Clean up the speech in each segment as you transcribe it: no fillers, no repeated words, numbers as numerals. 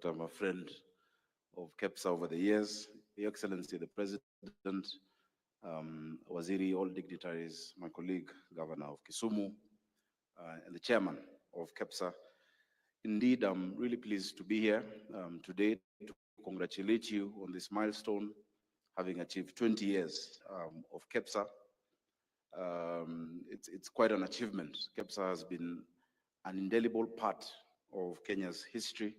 that I'm a friend of KEPSA over the years. Your Excellency, the President, Waziri, all dignitaries, my colleague, Governor of Kisumu, and the Chairman of KEPSA. Indeed, I'm really pleased to be here today to congratulate you on this milestone, having achieved 20 years of KEPSA. It's quite an achievement. KEPSA has been an indelible part of Kenya's history.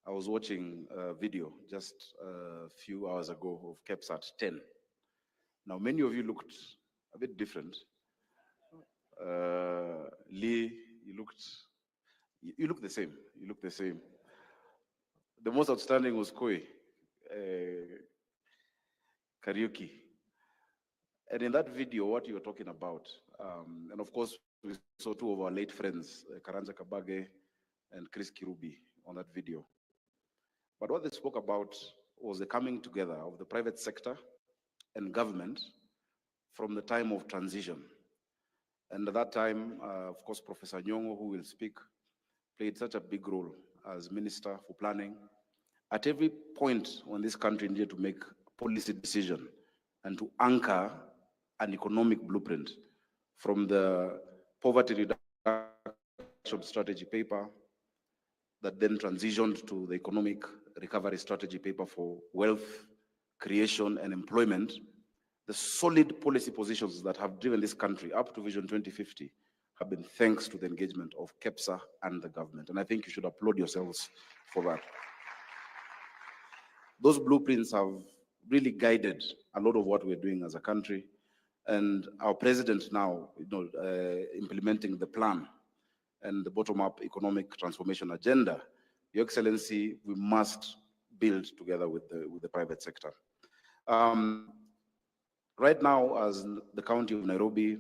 I was watching a video just a few hours ago of KEPSA at 10. Now, many of you looked a bit different. Lee, you look the same. You look the same. The most outstanding was Koi, karaoke. And in that video, what you were talking about, and of course, we saw two of our late friends, Karanja Kabage and Chris Kirubi, on that video. But what they spoke about was the coming together of the private sector and government from the time of transition. And at that time, of course, Professor Nyong'o, who will speak, played such a big role as Minister for Planning. At every point when this country needed to make a policy decision and to anchor an economic blueprint, from the poverty reduction strategy paper that then transitioned to the economic recovery strategy paper for wealth creation and employment, the solid policy positions that have driven this country up to Vision 2050 have been thanks to the engagement of KEPSA and the government. And I think you should applaud yourselves for that. Those blueprints have really guided a lot of what we're doing as a country. And our president now, implementing the plan and the bottom-up economic transformation agenda, Your Excellency, we must build together with the private sector. Right now, as the county of Nairobi,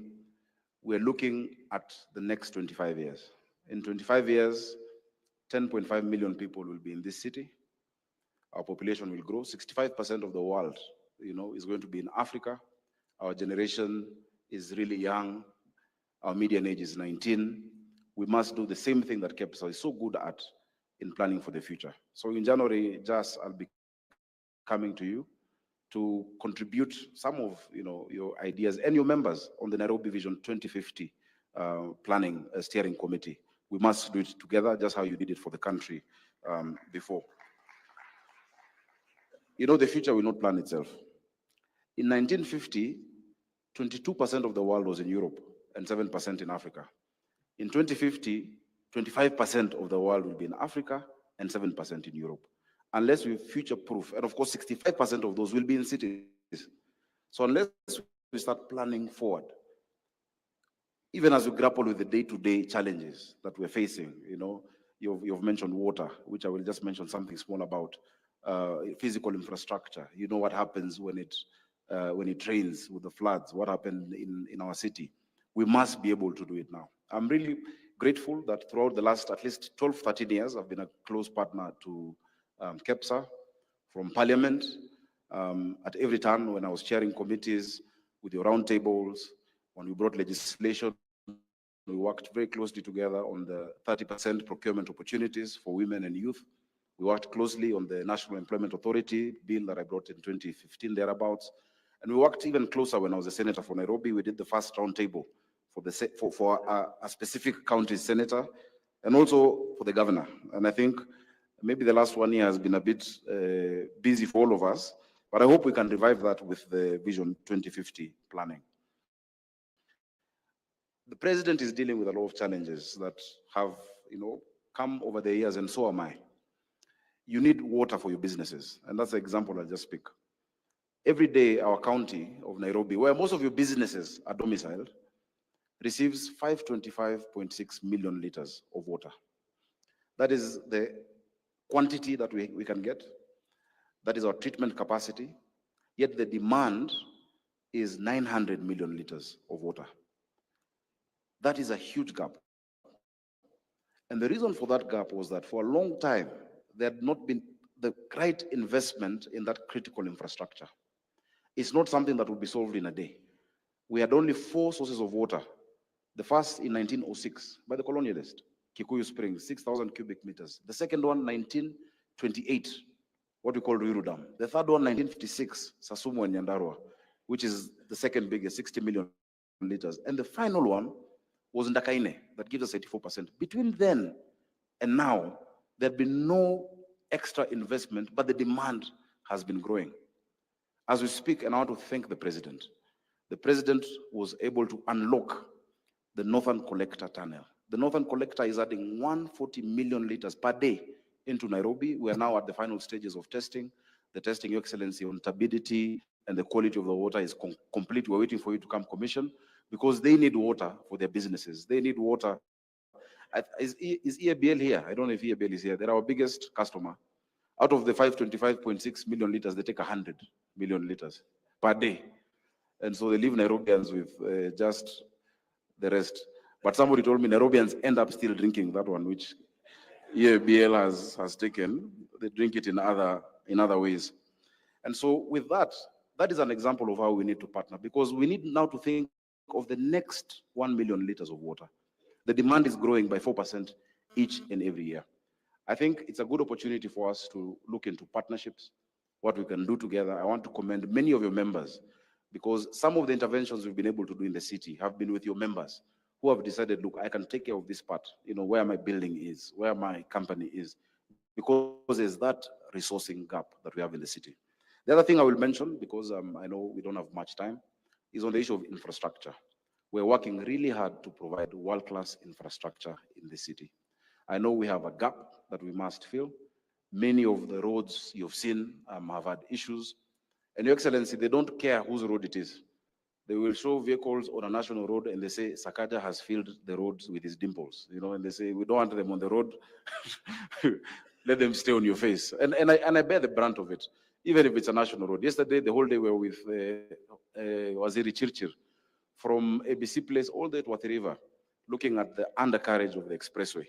we're looking at the next 25 years. In 25 years, 10.5 million people will be in this city. Our population will grow. 65% of the world, is going to be in Africa. Our generation is really young. Our median age is 19. We must do the same thing that KEPSA is so good at in planning for the future. So in January, I'll be coming to you to contribute some of your ideas and your members on the Nairobi Vision 2050 planning steering committee. We must do it together, just how you did it for the country before. The future will not plan itself. In 1950, 22% of the world was in Europe and 7% in Africa. In 2050, 25% of the world will be in Africa and 7% in Europe. Unless we future-proof, and of course 65% of those will be in cities. So unless we start planning forward, even as we grapple with the day-to-day challenges that we're facing, you've mentioned water, which I will just mention something small about, physical infrastructure. You know what happens when it rains with the floods, what happened in our city. We must be able to do it now. I'm really grateful that throughout the last at least 12, 13 years, I've been a close partner to KEPSA from Parliament. At every turn when I was chairing committees with your roundtables, when we brought legislation, we worked very closely together on the 30% procurement opportunities for women and youth. We worked closely on the National Employment Authority bill that I brought in 2015 thereabouts. And we worked even closer when I was a senator for Nairobi. We did the first roundtable for a specific county senator and also for the governor. And I think maybe the last 1 year has been a bit busy for all of us, but I hope we can revive that with the Vision 2050 planning. The president is dealing with a lot of challenges that have, come over the years, and so am I. You need water for your businesses, and that's the example I'll just speak. Every day, our county of Nairobi, where most of your businesses are domiciled, receives 525.6 million liters of water. That is the quantity that we can get. That is our treatment capacity. Yet the demand is 900 million liters of water. That is a huge gap. And the reason for that gap was that for a long time, there had not been the right investment in that critical infrastructure. It's not something that will be solved in a day. We had only 4 sources of water. The first in 1906 by the colonialist, Kikuyu Springs, 6,000 cubic meters. The second one, 28, what we call Ruiru Dam. The third one, 1956, Sasumu and Nyandarua, which is the second biggest, 60 million liters. And the final one was Ndakaine, that gives us 84%. Between then and now, there had been no extra investment, but the demand has been growing. As we speak, and I want to thank the president was able to unlock the Northern Collector Tunnel. The Northern Collector is adding 140 million liters per day into Nairobi. We are now at the final stages of testing. The testing, Your Excellency, on turbidity and the quality of the water is complete. We're waiting for you to come commission because they need water for their businesses. They need water. Is EABL here? I don't know if EABL is here. They're our biggest customer. Out of the 525.6 million liters, they take 100 million liters per day. And so they leave Nairobians with just the rest. But somebody told me Nairobians end up still drinking that one, which EABL has taken. They drink it in other ways. And so with that, that is an example of how we need to partner, because we need now to think of the next 1 million liters of water. The demand is growing by 4% each and every year. I think it's a good opportunity for us to look into partnerships, what we can do together. I want to commend many of your members, because some of the interventions we've been able to do in the city have been with your members who have decided, look, I can take care of this part, where my building is, where my company is, because there's that resourcing gap that we have in the city. The other thing I will mention, because I know we don't have much time, is on the issue of infrastructure. We're working really hard to provide world-class infrastructure in the city. I know we have a gap that we must fill. Many of the roads you've seen have had issues. And Your Excellency, they don't care whose road it is. They will show vehicles on a national road and they say, Sakaja has filled the roads with his dimples, and they say, we don't want them on the road. Let them stay on your face. And I bear the brunt of it, even if it's a national road. Yesterday, the whole day we were with Wajir Chirchir from ABC Place all the way to Wathi River, looking at the undercarriage of the expressway.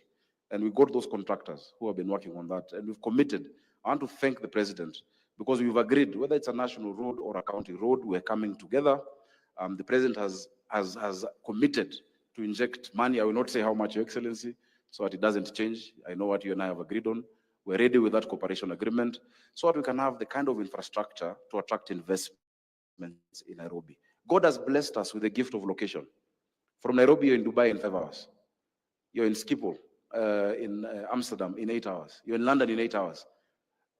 And we got those contractors who have been working on that. And we've committed. I want to thank the president, because we've agreed, whether it's a national road or a county road, we're coming together. The president has committed to inject money. I will not say how much, Your Excellency, so that it doesn't change. I know what you and I have agreed on. We're ready with that cooperation agreement so that we can have the kind of infrastructure to attract investments in Nairobi. God has blessed us with the gift of location. From Nairobi, you're in Dubai in 5 hours. You're in Schiphol, in Amsterdam in 8 hours. You're in London in 8 hours.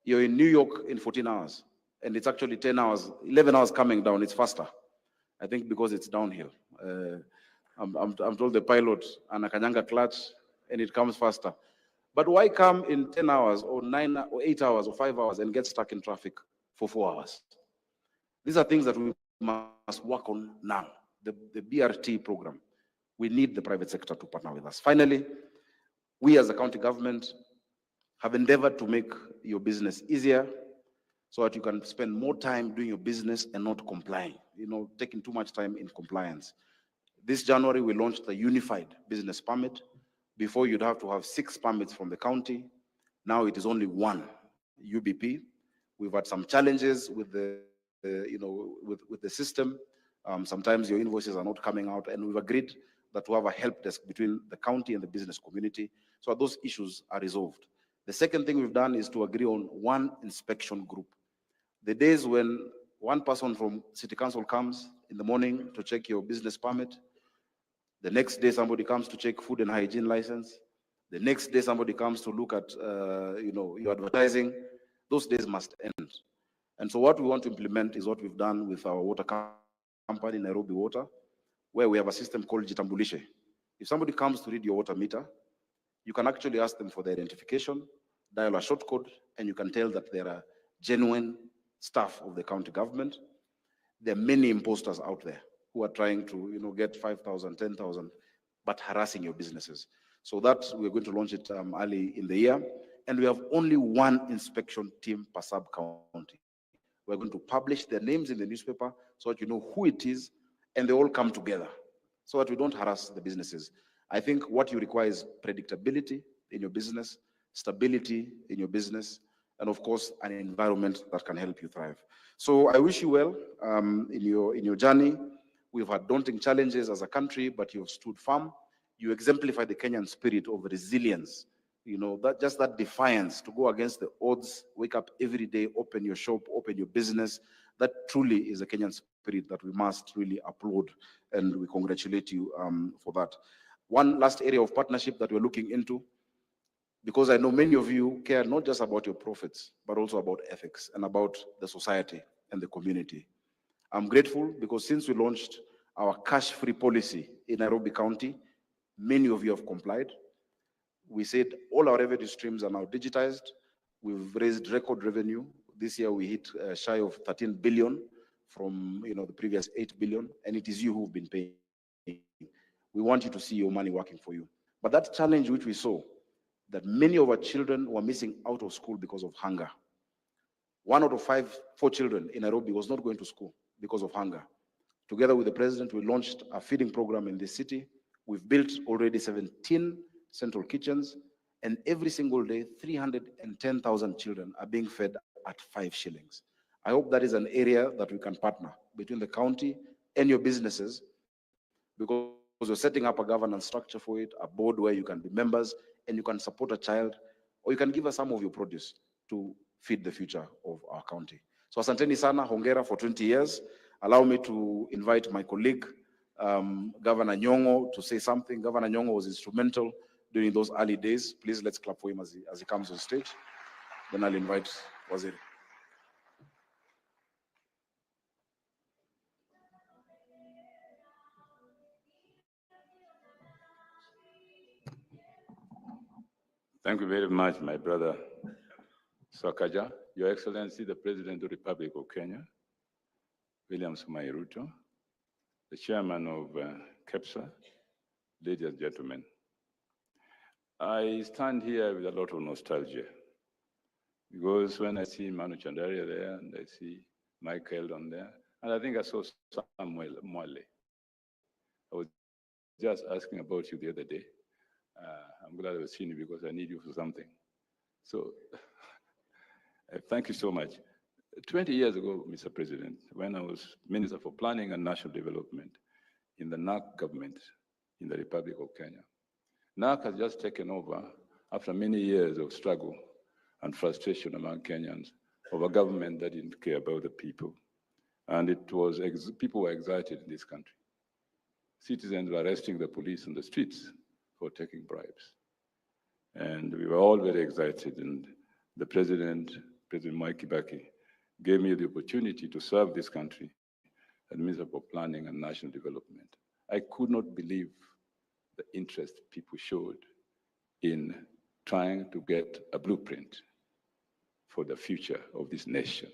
You're in New York in 14 hours. And it's actually 10 hours, 11 hours coming down. It's faster. I think because it's downhill. I'm told the pilot anakanyanga clutch and it comes faster. But why come in 10 hours or 9 or 8 hours or 5 hours and get stuck in traffic for 4 hours? These are things that we must work on now. The BRT program. We need the private sector to partner with us. Finally, we as a county government have endeavored to make your business easier so that you can spend more time doing your business and not complying, taking too much time in compliance. This January, we launched the Unified Business Permit. Before, you'd have to have 6 permits from the county. Now it is only 1 UBP. We've had some challenges with the, with the system. Sometimes your invoices are not coming out, and we've agreed that we have a help desk between the county and the business community, so those issues are resolved. The second thing we've done is to agree on 1 inspection group. The days when 1 person from City Council comes in the morning to check your business permit, the next day somebody comes to check food and hygiene license, the next day somebody comes to look at your advertising, those days must end. And so what we want to implement is what we've done with our water company, Nairobi Water, where we have a system called Jitambulishe. If somebody comes to read your water meter, you can actually ask them for their identification, dial a short code, and you can tell that there are genuine staff of the county government. There are many imposters out there who are trying to get 5,000, 10,000, but harassing your businesses. So that we're going to launch it early in the year. And we have only 1 inspection team per sub-county. We're going to publish their names in the newspaper so that you know who it is, and they all come together so that we don't harass the businesses. I think what you require is predictability in your business, stability in your business, and of course, an environment that can help you thrive. So I wish you well in your journey. We've had daunting challenges as a country, but you've stood firm. You exemplify the Kenyan spirit of resilience You know, that just that defiance to go against the odds, wake up every day, open your shop, open your business. That truly is a Kenyan spirit that we must really applaud, and we congratulate you for that. One last area of partnership that we're looking into, because I know many of you care not just about your profits, but also about ethics and about the society and the community. I'm grateful because since we launched our cash-free policy in Nairobi County, many of you have complied. We said all our revenue streams are now digitized. We've raised record revenue. This year we hit shy of 13 billion from the previous 8 billion, and it is you who've been paying. We want you to see your money working for you. But that challenge which we saw, that many of our children were missing out of school because of hunger. 1 out of 4 children in Nairobi was not going to school because of hunger. Together with the president, we launched a feeding program in this city. We've built already 17 central kitchens, and every single day, 310,000 children are being fed at 5 shillings. I hope that is an area that we can partner between the county and your businesses, because we're setting up a governance structure for it, a board where you can be members and you can support a child, or you can give us some of your produce to feed the future of our county. So asanteni sana, hongera for 20 years. Allow me to invite my colleague, Governor Nyong'o, to say something. Governor Nyong'o was instrumental during those early days. Please, let's clap for him as he comes on stage. Then I'll invite Wajir. Thank you very much, my brother Sakaja, Your Excellency, the President of the Republic of Kenya, William Samoei Ruto, the Chairman of KEPSA, ladies and gentlemen. I stand here with a lot of nostalgia, because when I see Manu Chandaria there, and I see Michael on there, and I think I saw Samuel Mwale. I was just asking about you the other day. I'm glad I've seen you because I need you for something. So thank you so much. 20 years ago, Mr. President, when I was Minister for Planning and National Development in the NAC government in the Republic of Kenya, NAC has just taken over after many years of struggle and frustration among Kenyans of a government that didn't care about the people. And it was, people were excited in this country. Citizens were arresting the police on the streets for taking bribes. And we were all very excited, and the President Mwai Kibaki, gave me the opportunity to serve this country as Minister for Planning and National Development. I could not believe the interest people showed in trying to get a blueprint for the future of this nation.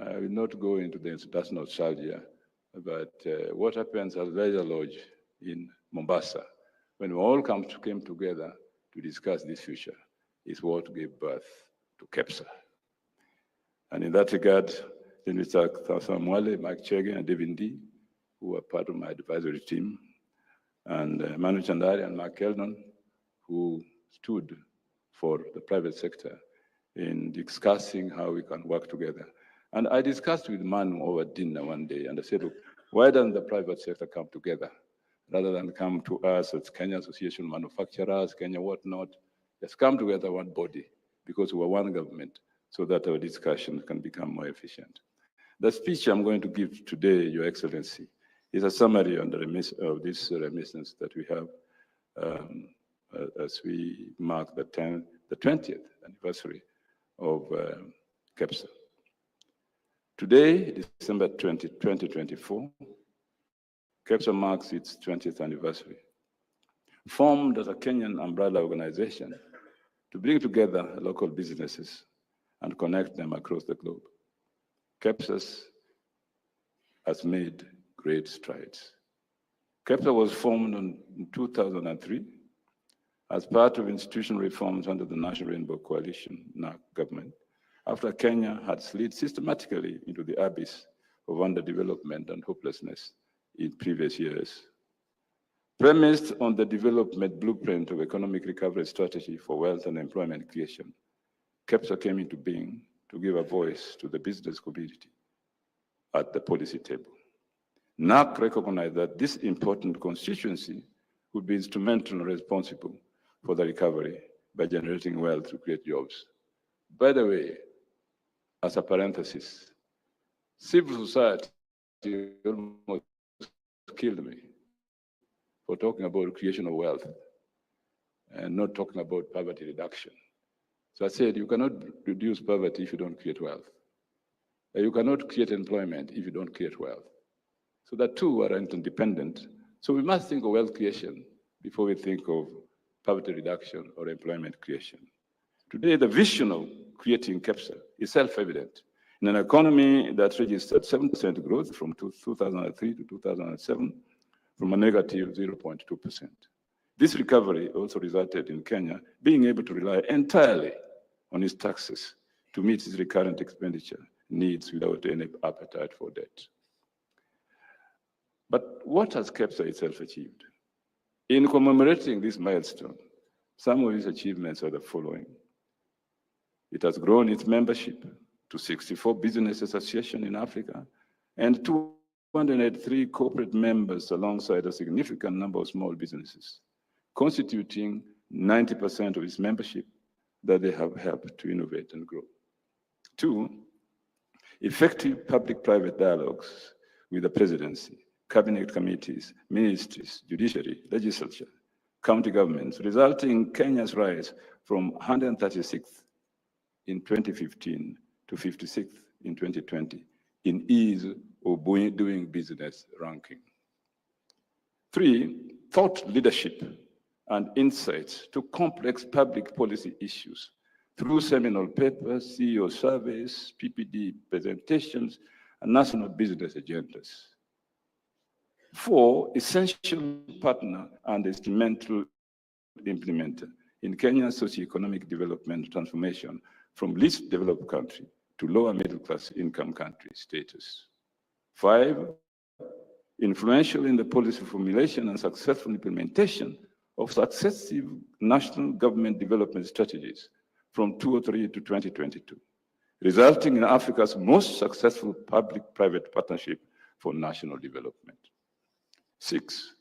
I will not go into this, that's nostalgia, but what happens at Leisure Lodge in Mombasa, when we all came together to discuss this future, is what gave birth to KEPSA. And in that regard, Mr. Mwale, Mike Chege, and David D, who were part of my advisory team, and Manu Chandari and Mark Eldon, who stood for the private sector in discussing how we can work together. And I discussed with Manu over dinner one day, and I said, look, why doesn't the private sector come together rather than come to us as Kenya Association of Manufacturers, Kenya whatnot? Let's come together one body, because we're one government, so that our discussion can become more efficient. The speech I'm going to give today, Your Excellency, is a summary on of this reminiscence that we have as we mark the 20th anniversary of KEPSA. Today, December 2024, KEPSA marks its 20th anniversary. Formed as a Kenyan umbrella organization to bring together local businesses and connect them across the globe, KEPSA has made great strides. KEPSA was formed in 2003 as part of institutional reforms under the National Rainbow Coalition NAC government, after Kenya had slid systematically into the abyss of underdevelopment and hopelessness in previous years. Premised on the development blueprint of economic recovery strategy for wealth and employment creation, KEPSA came into being to give a voice to the business community at the policy table. NAC recognized that this important constituency would be instrumental and responsible for the recovery by generating wealth to create jobs. By the way, as a parenthesis, civil society almost killed me for talking about creation of wealth and not talking about poverty reduction. So I said, you cannot reduce poverty if you don't create wealth. You cannot create employment if you don't create wealth. So the two are interdependent. So we must think of wealth creation before we think of poverty reduction or employment creation. Today, the vision of creating KEPSA is self-evident. In an economy that registered 7% growth from 2003 to 2007, from a negative 0.2%. This recovery also resulted in Kenya being able to rely entirely on its taxes to meet its recurrent expenditure needs without any appetite for debt. But what has KEPSA itself achieved? In commemorating this milestone, some of its achievements are the following. It has grown its membership to 64 business associations in Africa and 203 corporate members alongside a significant number of small businesses, constituting 90% of its membership that they have helped to innovate and grow. 2, effective public-private dialogues with the presidency, cabinet committees, ministries, judiciary, legislature, county governments, resulting in Kenya's rise from 136th in 2015 to 56th in 2020 in ease of doing business ranking. 3, thought leadership and insights to complex public policy issues through seminal papers, CEO surveys, PPD presentations, and national business agendas. 4, essential partner and instrumental implementer in Kenya's socio-economic development transformation from least developed country to lower middle class income country status. 5, influential in the policy formulation and successful implementation of successive national government development strategies from 2003 to 2022, resulting in Africa's most successful public-private partnership for national development. 6,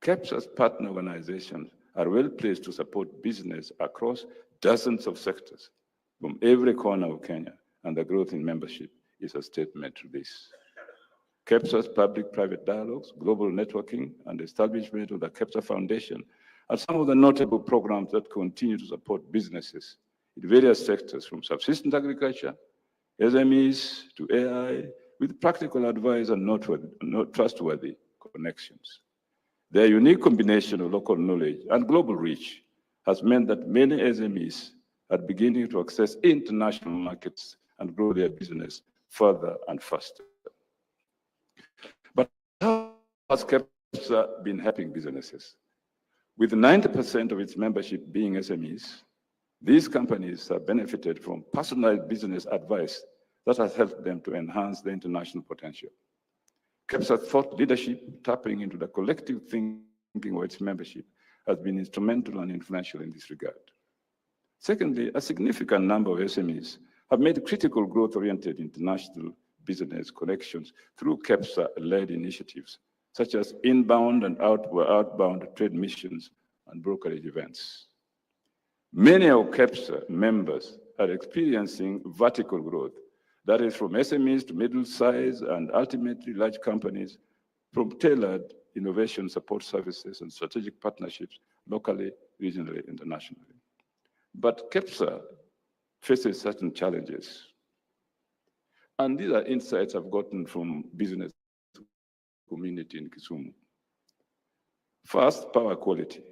KEPSA's partner organizations are well placed to support business across dozens of sectors from every corner of Kenya, and the growth in membership is a statement to this. KEPSA's public-private dialogues, global networking, and establishment of the KEPSA Foundation are some of the notable programs that continue to support businesses in various sectors, from subsistence agriculture, SMEs, to AI, with practical advice and trustworthy connections. Their unique combination of local knowledge and global reach has meant that many SMEs are beginning to access international markets and grow their business further and faster. But how has KEPSA been helping businesses? With 90% of its membership being SMEs, these companies have benefited from personalized business advice that has helped them to enhance their international potential. KEPSA thought leadership, tapping into the collective thinking of its membership, has been instrumental and influential in this regard. Secondly, a significant number of SMEs have made critical growth-oriented international business connections through KEPSA-led initiatives, such as inbound and outbound trade missions and brokerage events. Many of KEPSA members are experiencing vertical growth, that is from SMEs to middle-sized and ultimately large companies, from tailored innovation support services and strategic partnerships locally, regionally, internationally. But KEPSA faces certain challenges. And these are insights I've gotten from business community in Kisumu. First, power quality.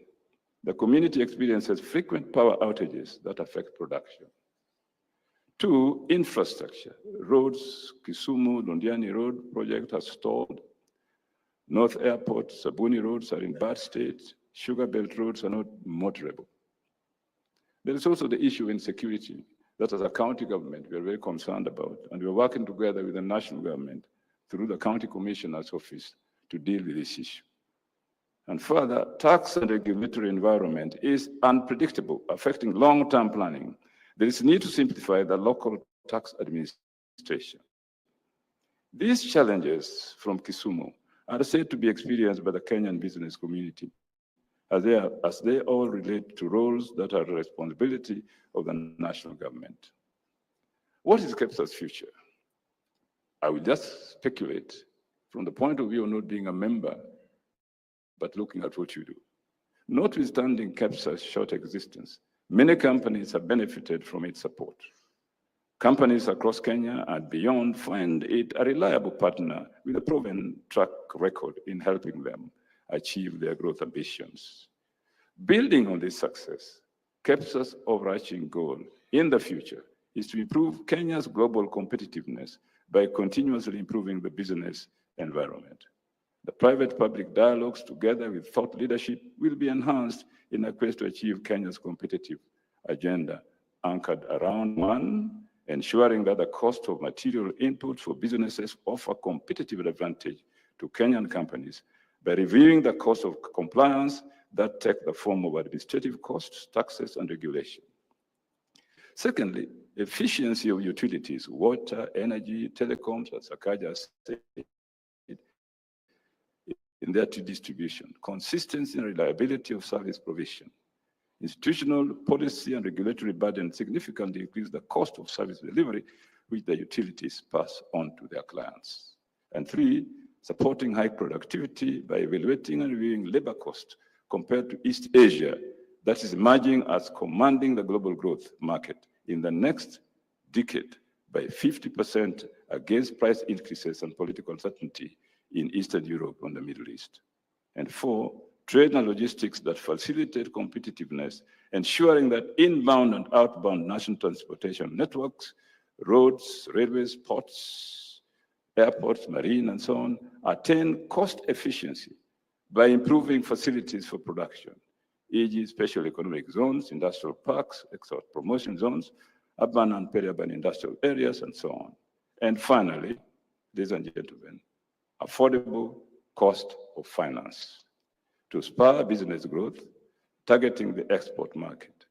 The community experiences frequent power outages that affect production. 2, infrastructure. Roads, Kisumu, Londiani Road project has stalled. North Airport, Sabuni roads are in bad state. Sugar Belt roads are not motorable. There is also the issue of insecurity that as a county government we are very concerned about, and we are working together with the national government through the county commissioner's office to deal with this issue. And further, tax and regulatory environment is unpredictable, affecting long-term planning. There is a need to simplify the local tax administration. These challenges from Kisumu are said to be experienced by the Kenyan business community, as they all relate to roles that are the responsibility of the national government. What is KEPSA's future? I will just speculate from the point of view of not being a member, but looking at what you do. Notwithstanding KEPSA's short existence, many companies have benefited from its support. Companies across Kenya and beyond find it a reliable partner with a proven track record in helping them achieve their growth ambitions. Building on this success, KEPSA's overarching goal in the future is to improve Kenya's global competitiveness by continuously improving the business environment. The private-public dialogues, together with thought leadership, will be enhanced in a quest to achieve Kenya's competitive agenda, anchored around one, ensuring that the cost of material inputs for businesses offer competitive advantage to Kenyan companies by reviewing the cost of compliance that take the form of administrative costs, taxes, and regulation. Secondly, efficiency of utilities, water, energy, telecoms, as Sakaja said, in their distribution, consistency and reliability of service provision. Institutional, policy, and regulatory burden significantly increase the cost of service delivery, which the utilities pass on to their clients. And three, supporting high productivity by evaluating and reviewing labor costs compared to East Asia, that is emerging as commanding the global growth market in the next decade by 50% against price increases and political uncertainty in Eastern Europe and the Middle East. And four, trade and logistics that facilitate competitiveness, ensuring that inbound and outbound national transportation networks, roads, railways, ports, airports, marine, and so on, attain cost efficiency by improving facilities for production, e.g. special economic zones, industrial parks, export promotion zones, urban and peri-urban industrial areas, and so on. And finally, ladies and gentlemen, affordable cost of finance to spur business growth, targeting the export market.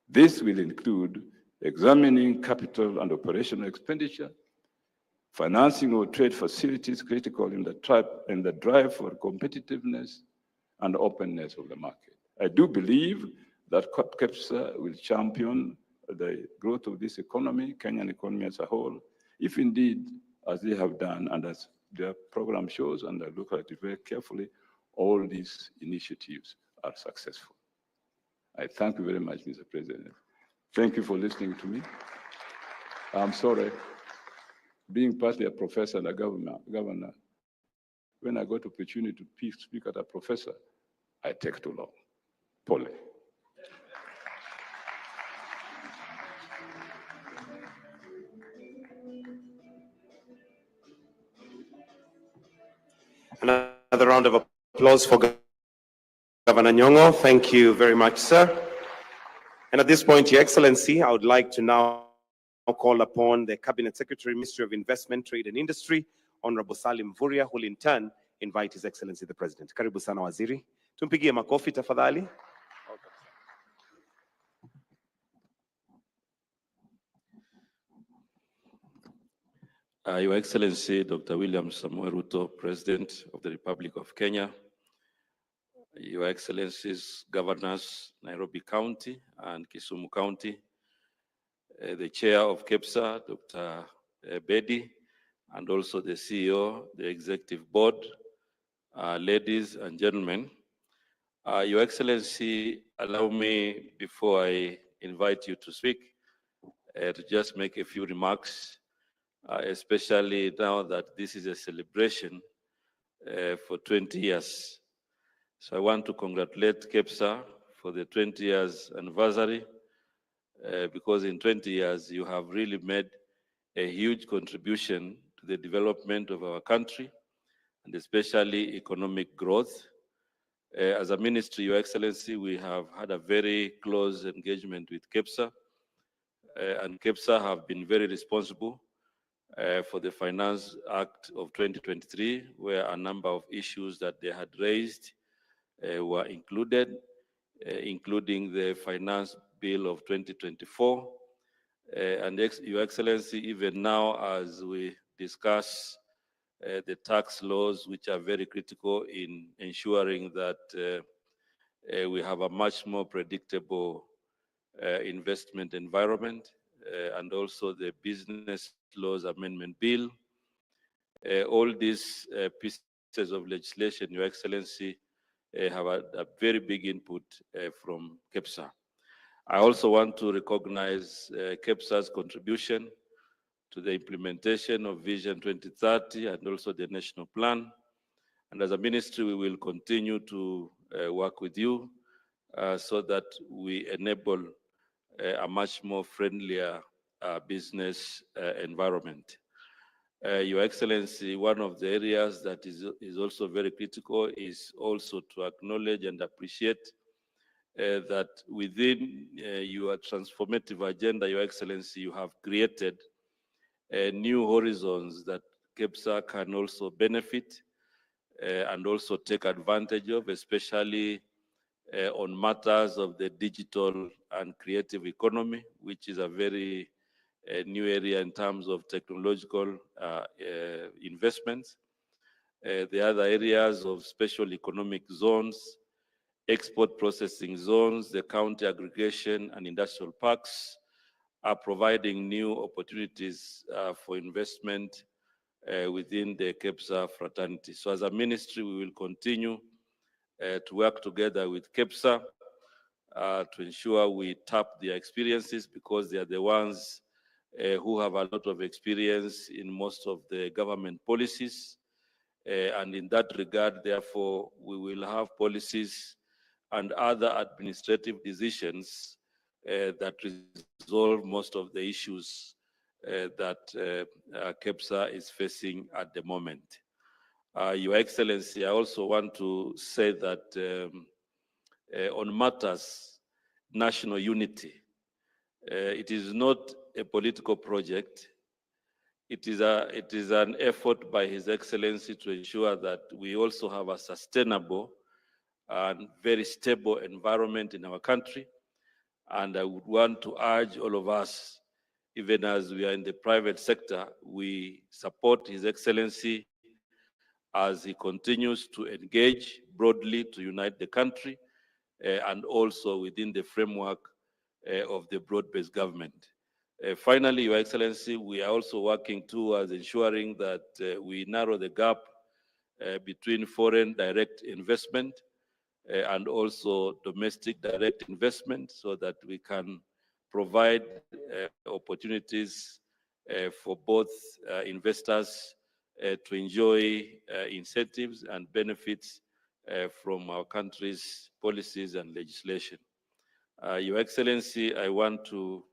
This will include examining capital and operational expenditure, financing of trade facilities critical in the drive for competitiveness and openness of the market. I do believe that KEPSA will champion the growth of this economy, Kenyan economy as a whole, if indeed, as they have done and as their program shows, and I look at it very carefully, all these initiatives are successful. I thank you very much, Mr. President. Thank you for listening to me. I'm sorry, being partly a professor and a governor, when I got opportunity to speak at a professor, I take too long. Pole. Another round of applause for Governor Nyong'o. Thank you very much, sir. And at this point, Your Excellency, I would like to now call upon the Cabinet Secretary, Ministry of Investment, Trade and Industry, Honorable Salim Mvurya, who will in turn invite His Excellency the President. Karibu sana Waziri. Tumpigie makofi tafadhali. Your Excellency, Dr. William Samoei Ruto, President of the Republic of Kenya, Your Excellencies, Governors, Nairobi County and Kisumu County, the Chair of KEPSA, Dr. Bedi, and also the CEO, the Executive Board, ladies and gentlemen. Your Excellency, allow me, before I invite you to speak, to just make a few remarks, especially now that this is a celebration for 20 years. So I want to congratulate KEPSA for the 20 years anniversary, because in 20 years you have really made a huge contribution to the development of our country, and especially economic growth. As a ministry, Your Excellency, we have had a very close engagement with KEPSA, and KEPSA have been very responsible for the Finance Act of 2023, where a number of issues that they had raised were included, including the Finance Bill of 2024. And Your Excellency, even now as we discuss the tax laws, which are very critical in ensuring that we have a much more predictable investment environment, and also the Business Laws Amendment Bill. All these pieces of legislation, Your Excellency, have a very big input from KEPSA. I also want to recognize KEPSA's contribution to the implementation of Vision 2030 and also the national plan. And as a ministry, we will continue to work with you so that we enable a much more friendlier business environment. Your Excellency, one of the areas that is also very critical is also to acknowledge and appreciate that within your transformative agenda, Your Excellency, you have created new horizons that KEPSA can also benefit and also take advantage of, especially on matters of the digital and creative economy, which is a very new area in terms of technological investments. The other areas of special economic zones, export processing zones, the county aggregation and industrial parks are providing new opportunities for investment within the KEPSA fraternity. So as a ministry, we will continue to work together with KEPSA to ensure we tap their experiences, because they are the ones who have a lot of experience in most of the government policies. And in that regard, therefore, we will have policies and other administrative decisions that resolve most of the issues that KEPSA is facing at the moment. Your Excellency, I also want to say that on matters national unity, it is not a political project. It is an effort by His Excellency to ensure that we also have a sustainable and very stable environment in our country. And I would want to urge all of us, even as we are in the private sector, we support His Excellency as he continues to engage broadly to unite the country and also within the framework of the broad-based government. Finally, Your Excellency, we are also working towards ensuring that we narrow the gap between foreign direct investment and also domestic direct investment, so that we can provide opportunities for both investors to enjoy incentives and benefits from our country's policies and legislation. Your Excellency, I want to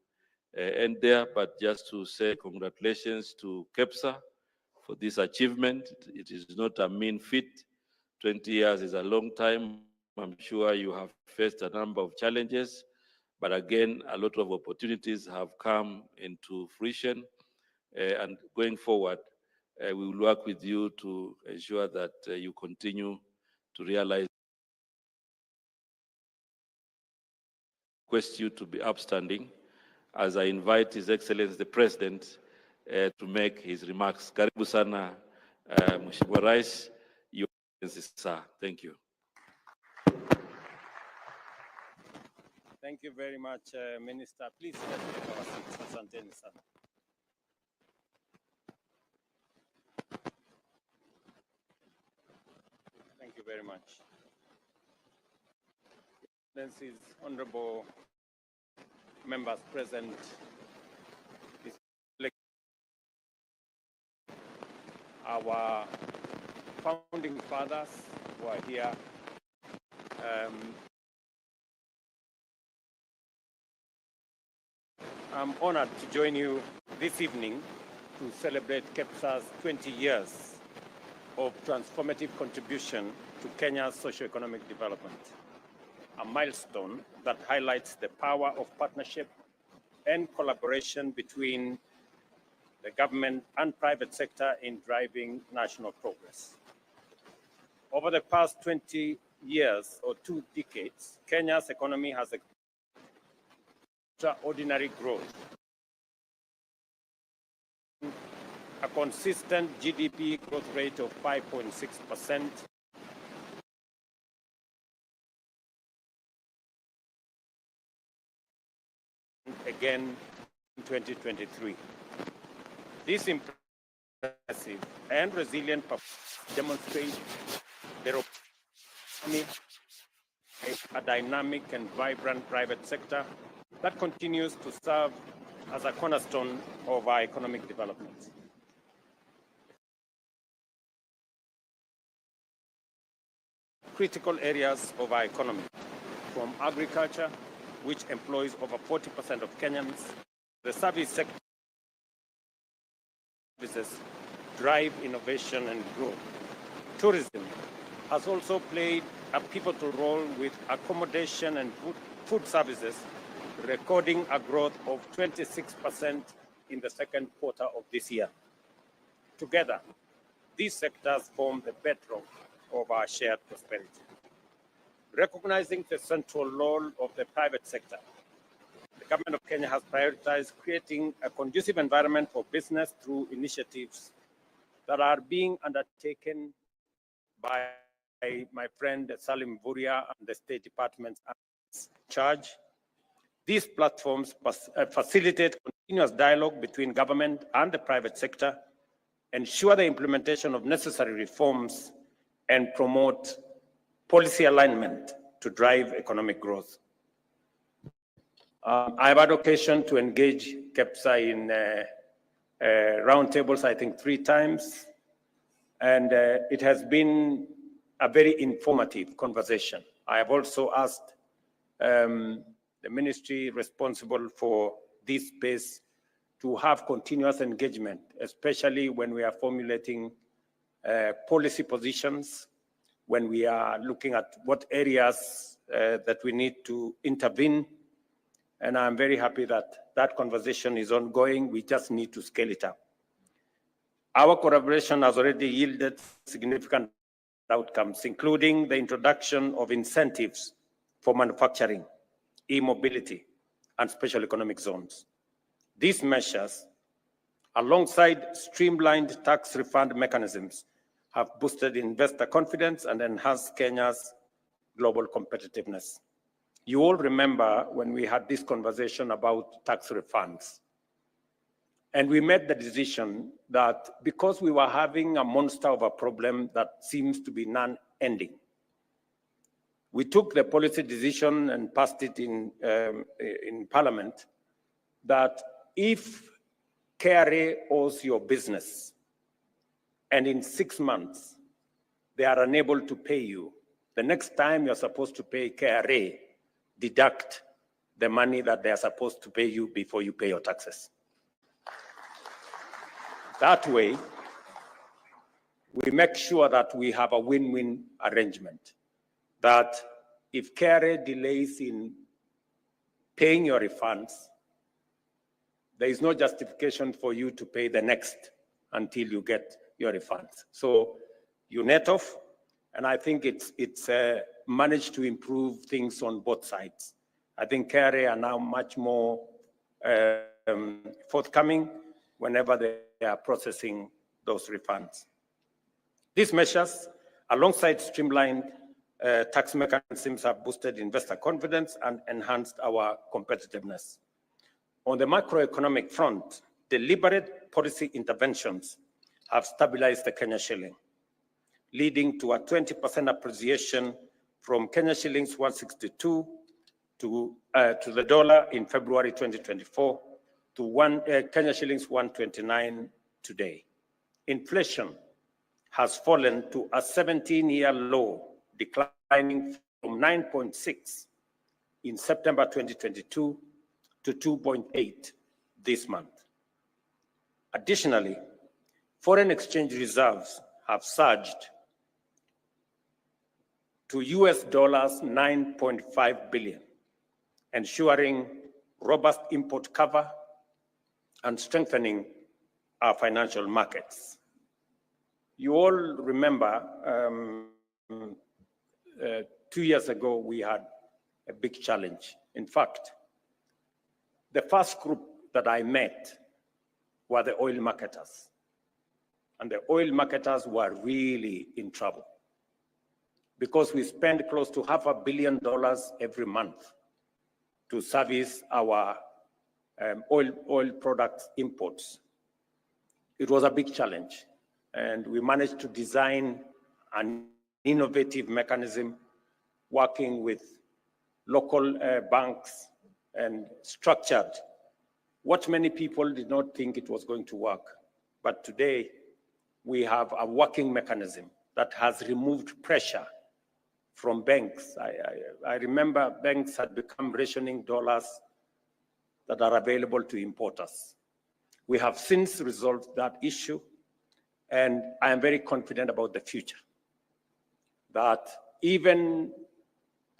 end there, but just to say congratulations to KEPSA for this achievement. It is not a mean feat. 20 years is a long time. I'm sure you have faced a number of challenges, but again, a lot of opportunities have come into fruition. And going forward, we will work with you to ensure that you continue to realize. Request you to be upstanding as I invite His Excellency the President to make his remarks. Karibu sana, Mheshimiwa Rais, Your Excellency, sir. Thank you. Thank you very much, Minister. Please let's take our seats. Asanteni sana. Thank you very much. Excellencies, honorable members present, our founding fathers who are here, I'm honored to join you this evening to celebrate KEPSA's 20 years of transformative contribution to Kenya's socio-economic development, a milestone that highlights the power of partnership and collaboration between the government and private sector in driving national progress. Over the past 20 years or 2 decades, Kenya's economy has extraordinary growth. A consistent GDP growth rate of 5.6%, again in 2023. This impressive and resilient performance demonstrates the economy, a dynamic and vibrant private sector that continues to serve as a cornerstone of our economic development. Critical areas of our economy, from agriculture, which employs over 40% of Kenyans, the service sector services drive innovation and growth. Tourism has also played a pivotal role with accommodation and food services, recording a growth of 26% in the second quarter of this year. Together, these sectors form the bedrock of our shared prosperity. Recognizing the central role of the private sector, the government of Kenya has prioritized creating a conducive environment for business through initiatives that are being undertaken by my friend Salim Vuria and the State Department's charge. These platforms facilitate continuous dialogue between government and the private sector, ensure the implementation of necessary reforms, and promote policy alignment to drive economic growth. I have had occasion to engage KEPSA in roundtables, I think 3 times, and it has been a very informative conversation. I have also asked the ministry responsible for this space to have continuous engagement, especially when we are formulating policy positions, when we are looking at what areas that we need to intervene. And I'm very happy that that conversation is ongoing. We just need to scale it up. Our collaboration has already yielded significant outcomes, including the introduction of incentives for manufacturing, e-mobility, and special economic zones. These measures, alongside streamlined tax refund mechanisms, have boosted investor confidence and enhanced Kenya's global competitiveness. You all remember when we had this conversation about tax refunds. And we made the decision that because we were having a monster of a problem that seems to be non-ending, we took the policy decision and passed it in Parliament that if KRA owes your business and in 6 months they are unable to pay you, the next time you're supposed to pay KRA, deduct the money that they are supposed to pay you before you pay your taxes. That way, we make sure that we have a win-win arrangement, that if KRA delays in paying your refunds, there is no justification for you to pay the next until you get your refunds. So you net off, and I think it's managed to improve things on both sides. I think KRA are now much more forthcoming whenever they are processing those refunds. These measures, alongside streamlined tax mechanisms, have boosted investor confidence and enhanced our competitiveness. On the macroeconomic front, deliberate policy interventions have stabilized the Kenya shilling, leading to a 20% appreciation from Kenya shillings 162 to the dollar in February 2024 to Kenya shillings 129 today. Inflation has fallen to a 17-year low, declining from 9.6 in September 2022 to 2.8 this month. Additionally, foreign exchange reserves have surged to US $9.5 billion, ensuring robust import cover and strengthening our financial markets. You all remember 2 years ago, we had a big challenge. In fact, the first group that I met were the oil marketers. And the oil marketers were really in trouble because we spend close to $500 million every month to service our oil products imports. It was a big challenge, and we managed to design an innovative mechanism working with local banks and structured what many people did not think it was going to work. But today, we have a working mechanism that has removed pressure from banks. I remember banks had become rationing dollars that are available to importers. We have since resolved that issue, and I am very confident about the future, that even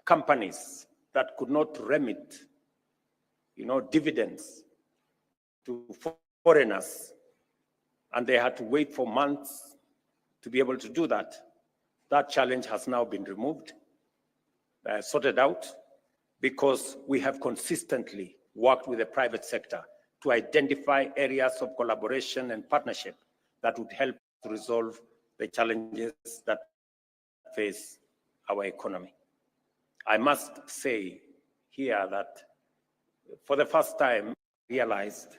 companies that could not remit, dividends to foreigners, and they had to wait for months to be able to do that, that challenge has now been removed, sorted out, because we have consistently worked with the private sector to identify areas of collaboration and partnership that would help to resolve the challenges that face our economy. I must say here that for the first time, I realized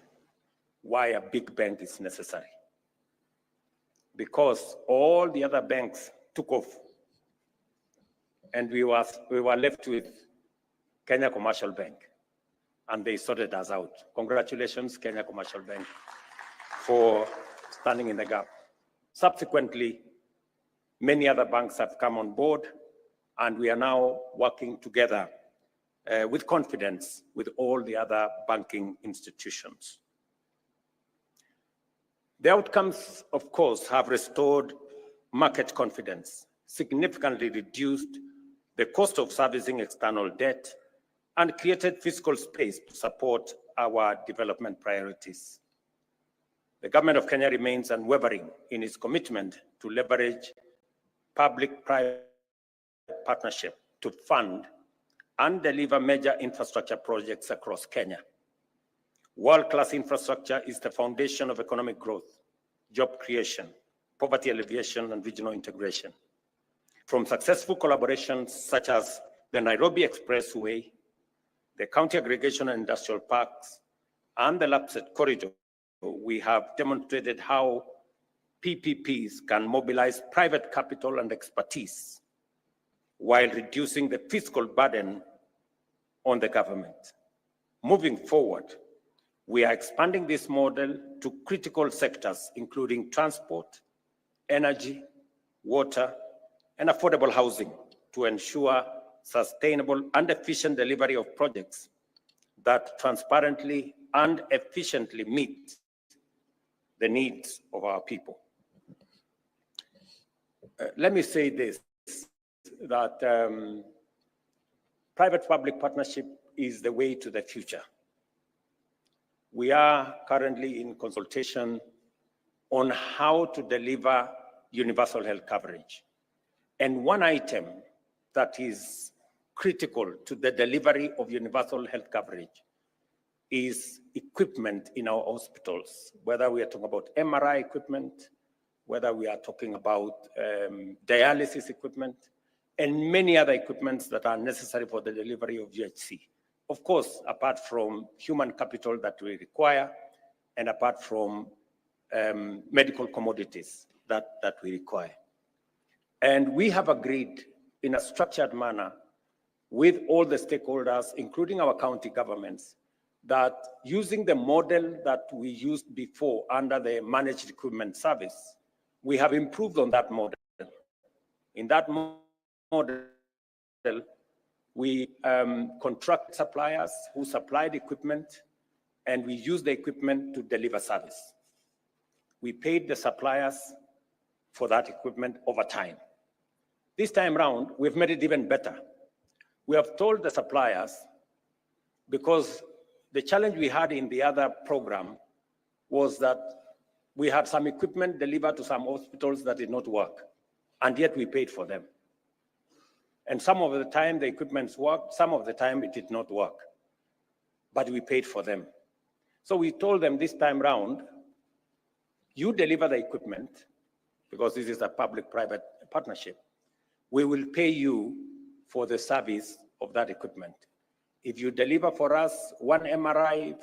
why a big bank is necessary. Because all the other banks took off, and we were left with Kenya Commercial Bank, and they sorted us out. Congratulations, Kenya Commercial Bank, for standing in the gap. Subsequently, many other banks have come on board, and we are now working together with confidence with all the other banking institutions. The outcomes, of course, have restored market confidence, significantly reduced the cost of servicing external debt, and created fiscal space to support our development priorities. The government of Kenya remains unwavering in its commitment to leverage public-private partnership to fund and deliver major infrastructure projects across Kenya. World-class infrastructure is the foundation of economic growth, job creation, poverty alleviation, and regional integration. From successful collaborations such as the Nairobi Expressway, the County Aggregation and Industrial Parks, and the Lapsset Corridor, we have demonstrated how PPPs can mobilize private capital and expertise while reducing the fiscal burden on the government. Moving forward, we are expanding this model to critical sectors, including transport, energy, water, and affordable housing, to ensure sustainable and efficient delivery of projects that transparently and efficiently meet the needs of our people. Let me say this, that private-public partnership is the way to the future. We are currently in consultation on how to deliver universal health coverage. And one item that is critical to the delivery of universal health coverage is equipment in our hospitals, whether we are talking about MRI equipment, whether we are talking about dialysis equipment, and many other equipments that are necessary for the delivery of UHC. Of course, apart from human capital that we require, and apart from medical commodities that we require. And we have agreed in a structured manner with all the stakeholders, including our county governments, that using the model that we used before under the managed equipment service, we have improved on that model. In that model, we contract suppliers who supplied equipment, and we use the equipment to deliver service. We paid the suppliers for that equipment over time. This time around, we've made it even better. We have told the suppliers, because the challenge we had in the other program was that we had some equipment delivered to some hospitals that did not work, and yet we paid for them. And some of the time the equipment worked, some of the time it did not work, but we paid for them. So we told them this time round, you deliver the equipment, because this is a public-private partnership. We will pay you for the service of that equipment. If you deliver for us one MRI,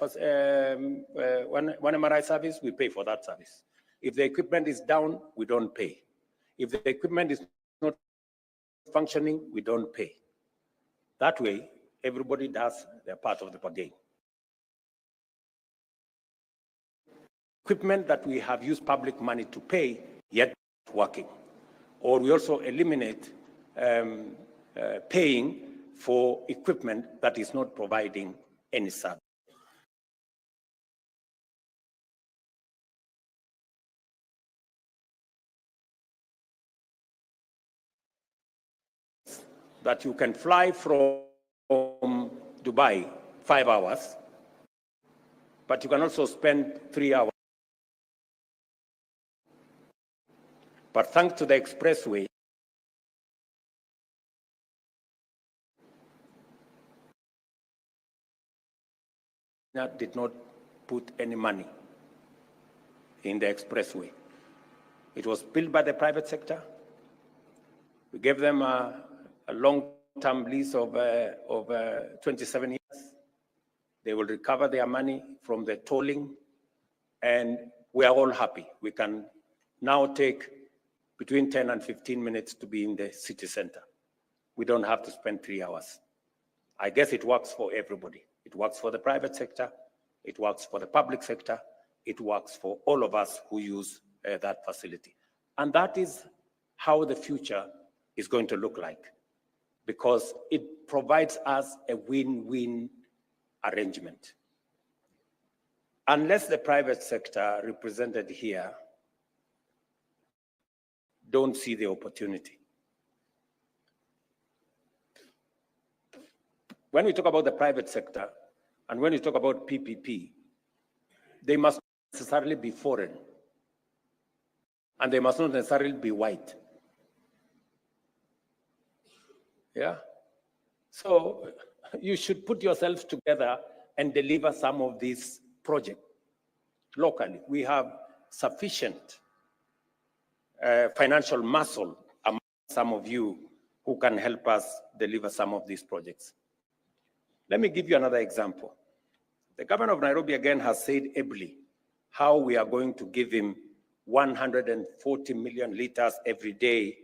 one MRI service, we pay for that service. If the equipment is down, we don't pay. If the equipment is not functioning, we don't pay. That way, everybody does their part of the bargain. Equipment that we have used public money to pay, yet working. Or we also eliminate paying for equipment that is not providing any service. That you can fly from Dubai 5 hours, but you can also spend 3 hours. But thanks to the expressway, did not put any money in the expressway. It was built by the private sector. We gave them a long-term lease of 27 years. They will recover their money from the tolling, and we are all happy. We can now take between 10 and 15 minutes to be in the city center. We don't have to spend 3 hours. I guess it works for everybody. It works for the private sector, it works for the public sector, it works for all of us who use that facility. And that is how the future is going to look like, because it provides us a win-win arrangement. Unless the private sector represented here don't see the opportunity. When we talk about the private sector and when we talk about PPP, they must not necessarily be foreign and they must not necessarily be white. Yeah. So you should put yourselves together and deliver some of these projects locally. We have sufficient financial muscle among some of you who can help us deliver some of these projects. Let me give you another example. The governor of Nairobi again has said ably how we are going to give him 140 million liters every day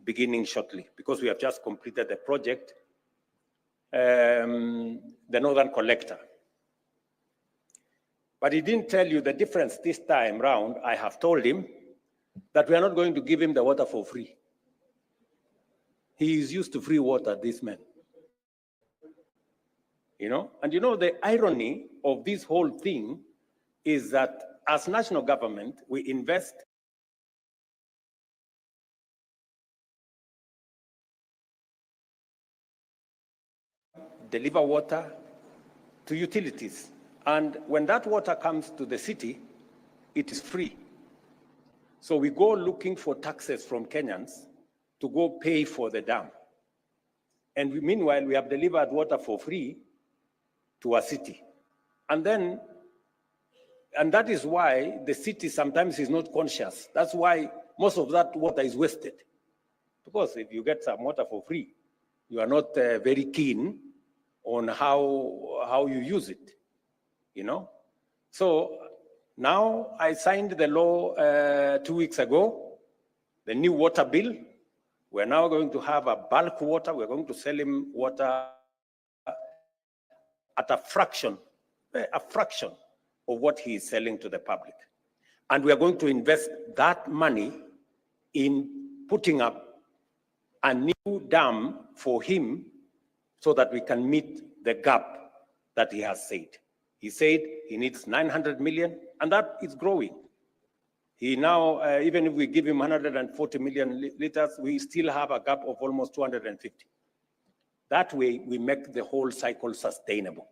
beginning shortly, because we have just completed the project, the Northern Collector. But he didn't tell you the difference this time round. I have told him that we are not going to give him the water for free. He is used to free water, this man. You know, and you know, the irony of this whole thing is that as national government, we invest deliver water to utilities. And when that water comes to the city, it is free. So we go looking for taxes from Kenyans to go pay for the dam. And meanwhile, we have delivered water for free to a city. And that is why the city sometimes is not conscious. That's why most of that water is wasted. Because if you get some water for free, you are not very keen on how you use it, you know? So now I signed the law 2 weeks ago, the new water bill. We're now going to have a bulk water. We're going to sell him water at a fraction of what he is selling to the public. And we are going to invest that money in putting up a new dam for him so that we can meet the gap that he has said. He said he needs 900 million, and that is growing. He now, even if we give him 140 million liters, we still have a gap of almost 250. That way, we make the whole cycle sustainable.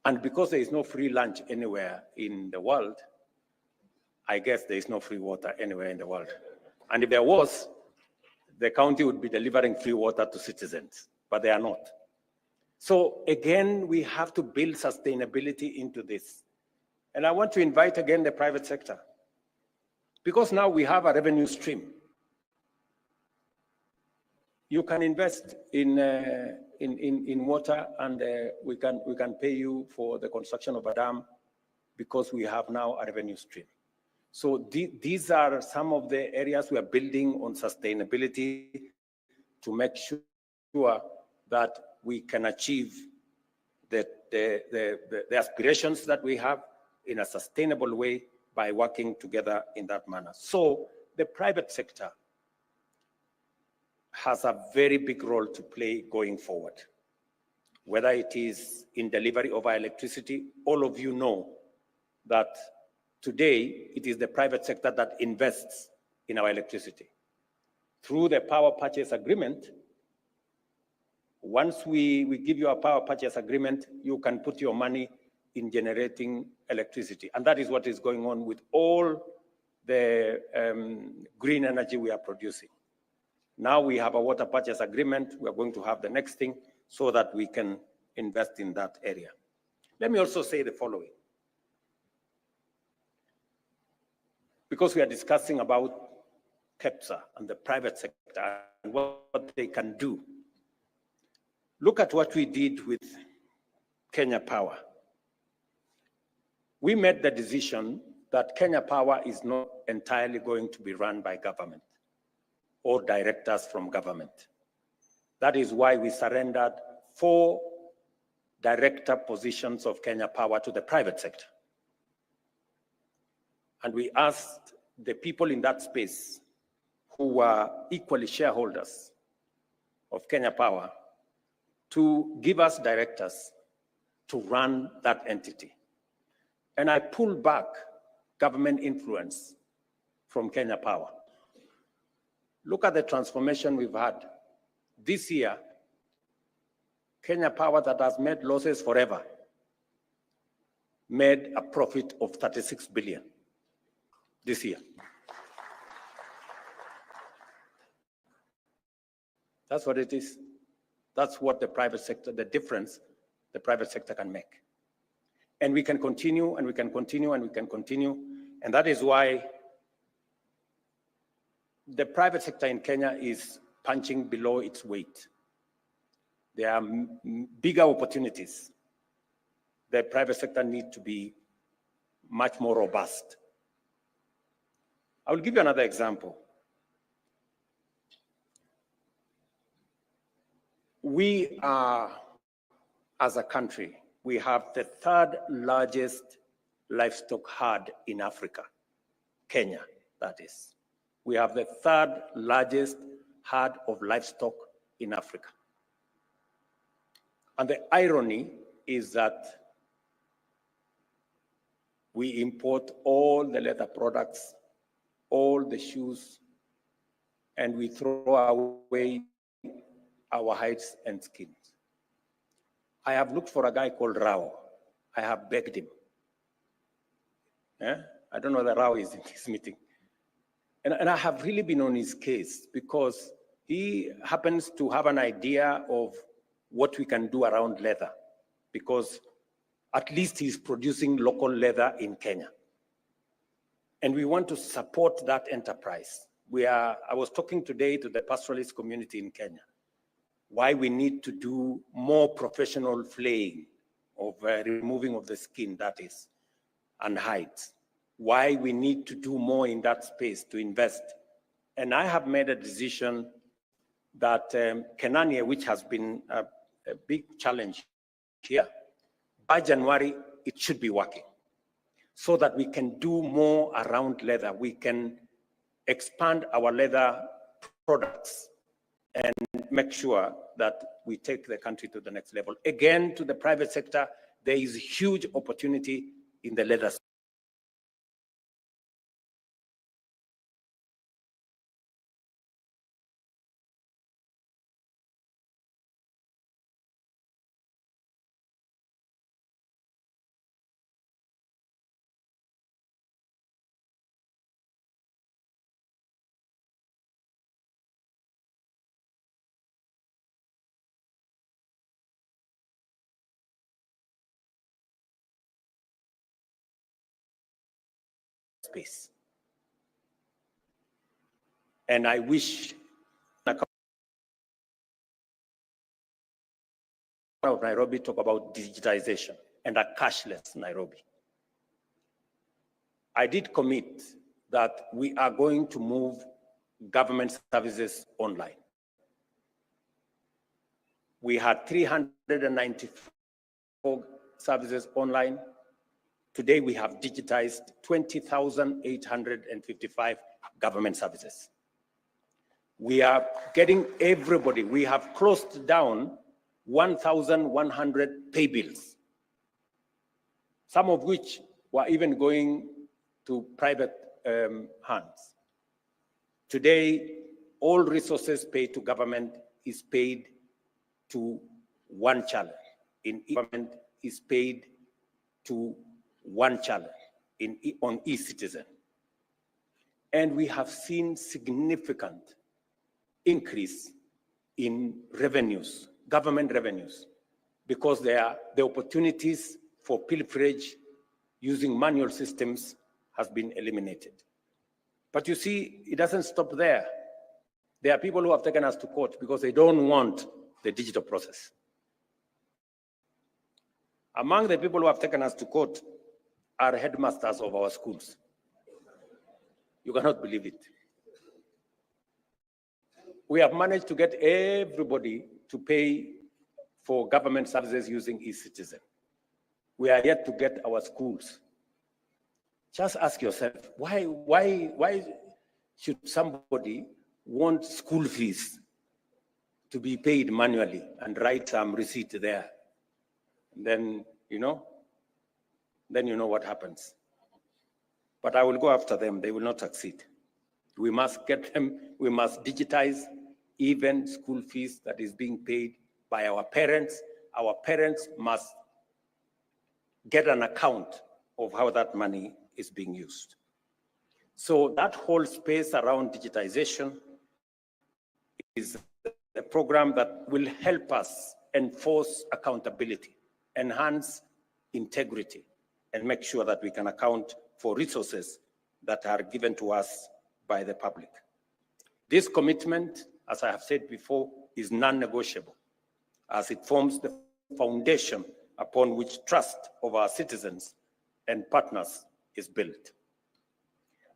And because there is no free lunch anywhere in the world, I guess there is no free water anywhere in the world. And if there was, the county would be delivering free water to citizens, but they are not. So again, we have to build sustainability into this. And I want to invite again the private sector, because now we have a revenue stream. You can invest in in water, and we can pay you for the construction of a dam because we have now a revenue stream. So these are some of the areas we are building on sustainability to make sure that we can achieve the aspirations that we have in a sustainable way by working together in that manner. So the private sector has a very big role to play going forward. Whether it is in delivery of our electricity, all of you know that today it is the private sector that invests in our electricity. Through the power purchase agreement, once we give you a power purchase agreement, you can put your money in generating electricity. And that is what is going on with all the green energy we are producing. Now we have a water purchase agreement. We are going to have the next thing so that we can invest in that area. Let me also say the following. Because we are discussing about KEPSA and the private sector and what they can do. Look at what we did with Kenya Power. We made the decision that Kenya Power is not entirely going to be run by government or directors from government. That is why we surrendered 4 director positions of Kenya Power to the private sector. And we asked the people in that space who were equally shareholders of Kenya Power to give us directors to run that entity. And I pulled back government influence from Kenya Power. Look at the transformation we've had. This year, Kenya Power, that has made losses forever, made a profit of 36 billion this year. That's what it is. That's what the private sector, the difference the private sector can make. And we can continue, and we can continue, and we can continue. And that is why the private sector in Kenya is punching below its weight. There are bigger opportunities. The private sector needs to be much more robust. I will give you another example. We are, as a country, we have the 3rd largest livestock herd in Africa, Kenya, that is. We have the 3rd largest herd of livestock in Africa. And the irony is that we import all the leather products, all the shoes, and we throw away our hides and skins. I have looked for a guy called Rao. I have begged him. I don't know that Rao is in this meeting. And I have really been on his case because he happens to have an idea of what we can do around leather, because at least he's producing local leather in Kenya. And we want to support that enterprise. I was talking today to the pastoralist community in Kenya, why we need to do more professional flaying of removing of the skin, that is, and hides. Why we need to do more in that space to invest. And I have made a decision that Kenania, which has been a big challenge here, by January, it should be working so that we can do more around leather. We can expand our leather products and make sure that we take the country to the next level. Again, to the private sector, there is huge opportunity in the leather sector. Space. And I wish of Nairobi talk about digitization and a cashless Nairobi. I did commit that we are going to move government services online. We had 394 services online. Today we have digitized 20,855 government services. We are getting everybody. We have closed down 1,100 pay bills, some of which were even going to private hands. Today, all resources paid to government is paid to one channel. In government is paid to one channel on eCitizen. And we have seen significant increase in revenues, government revenues, because the opportunities for pilferage using manual systems has been eliminated. But you see, it doesn't stop there. There are people who have taken us to court because they don't want the digital process. Among the people who have taken us to court are headmasters of our schools. You cannot believe it. We have managed to get everybody to pay for government services using eCitizen. We are yet to get our schools. Just ask yourself, why should somebody want school fees to be paid manually and write some receipt there? And then, you know what happens. But I will go after them. They will not succeed. We must get them, we must digitize even school fees that is being paid by our parents. Our parents must get an account of how that money is being used. So that whole space around digitization is a program that will help us enforce accountability, enhance integrity, and make sure that we can account for resources that are given to us by the public. This commitment, as I have said before, is non-negotiable, as it forms the foundation upon which trust of our citizens and partners is built.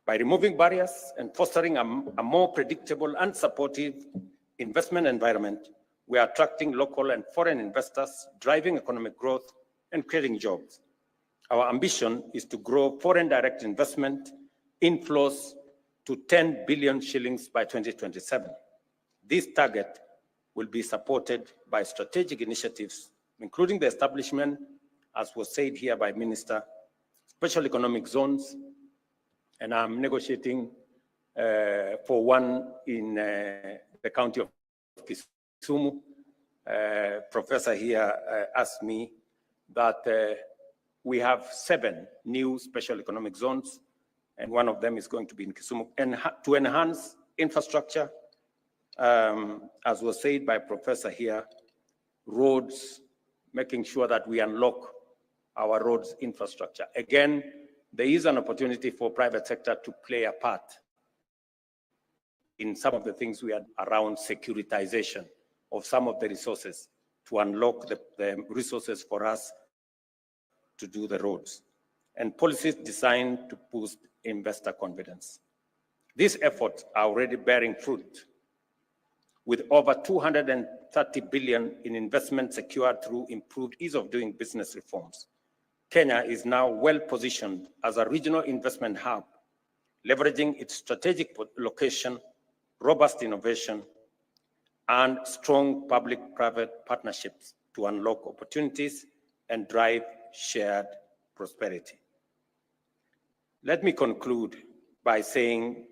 By removing barriers and fostering a more predictable and supportive investment environment, we are attracting local and foreign investors, driving economic growth and creating jobs. Our ambition is to grow foreign direct investment inflows to 10 billion shillings by 2027. This target will be supported by strategic initiatives, including the establishment, as was said here by Minister, special economic zones, and I'm negotiating for one in the county of Kisumu. Professor here asked me that we have 7 new special economic zones, and one of them is going to be in Kisumu, and to enhance infrastructure, as was said by Professor here, roads, making sure that we unlock our roads infrastructure. Again, there is an opportunity for private sector to play a part in some of the things we had around securitization of some of the resources to unlock the resources for us to do the roads, and policies designed to boost investor confidence. These efforts are already bearing fruit, with over 230 billion in investment secured through improved ease of doing business reforms. Kenya is now well positioned as a regional investment hub, leveraging its strategic location, robust innovation, and strong public-private partnerships to unlock opportunities and drive shared prosperity. Let me conclude by saying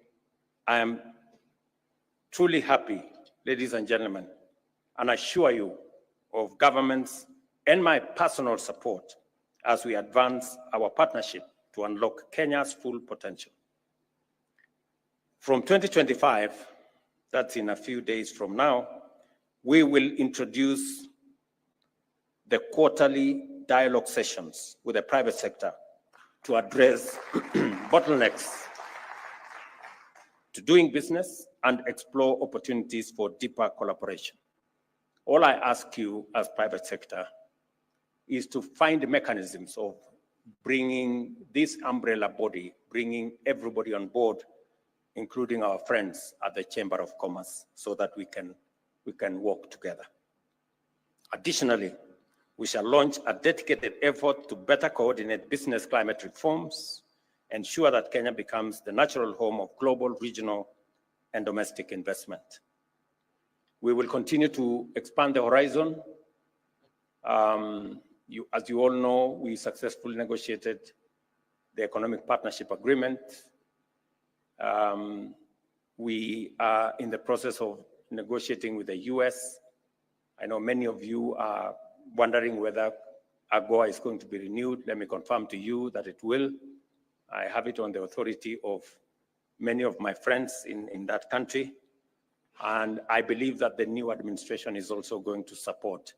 I am truly happy, ladies and gentlemen, and assure you of government's and my personal support as we advance our partnership to unlock Kenya's full potential. From 2025, that's in a few days from now, we will introduce the quarterly dialogue sessions with the private sector to address bottlenecks to doing business and explore opportunities for deeper collaboration. All I ask you as private sector is to find mechanisms of bringing this umbrella body, bringing everybody on board, including our friends at the Chamber of Commerce, so that we can work together. Additionally, we shall launch a dedicated effort to better coordinate business climate reforms, ensure that Kenya becomes the natural home of global, regional, and domestic investment. We will continue to expand the horizon. As you all know, we successfully negotiated the Economic Partnership Agreement. We are in the process of negotiating with the US. I know many of you are wondering whether AGOA is going to be renewed. Let me confirm to you that it will. I have it on the authority of many of my friends in that country. And I believe that the new administration is also going to support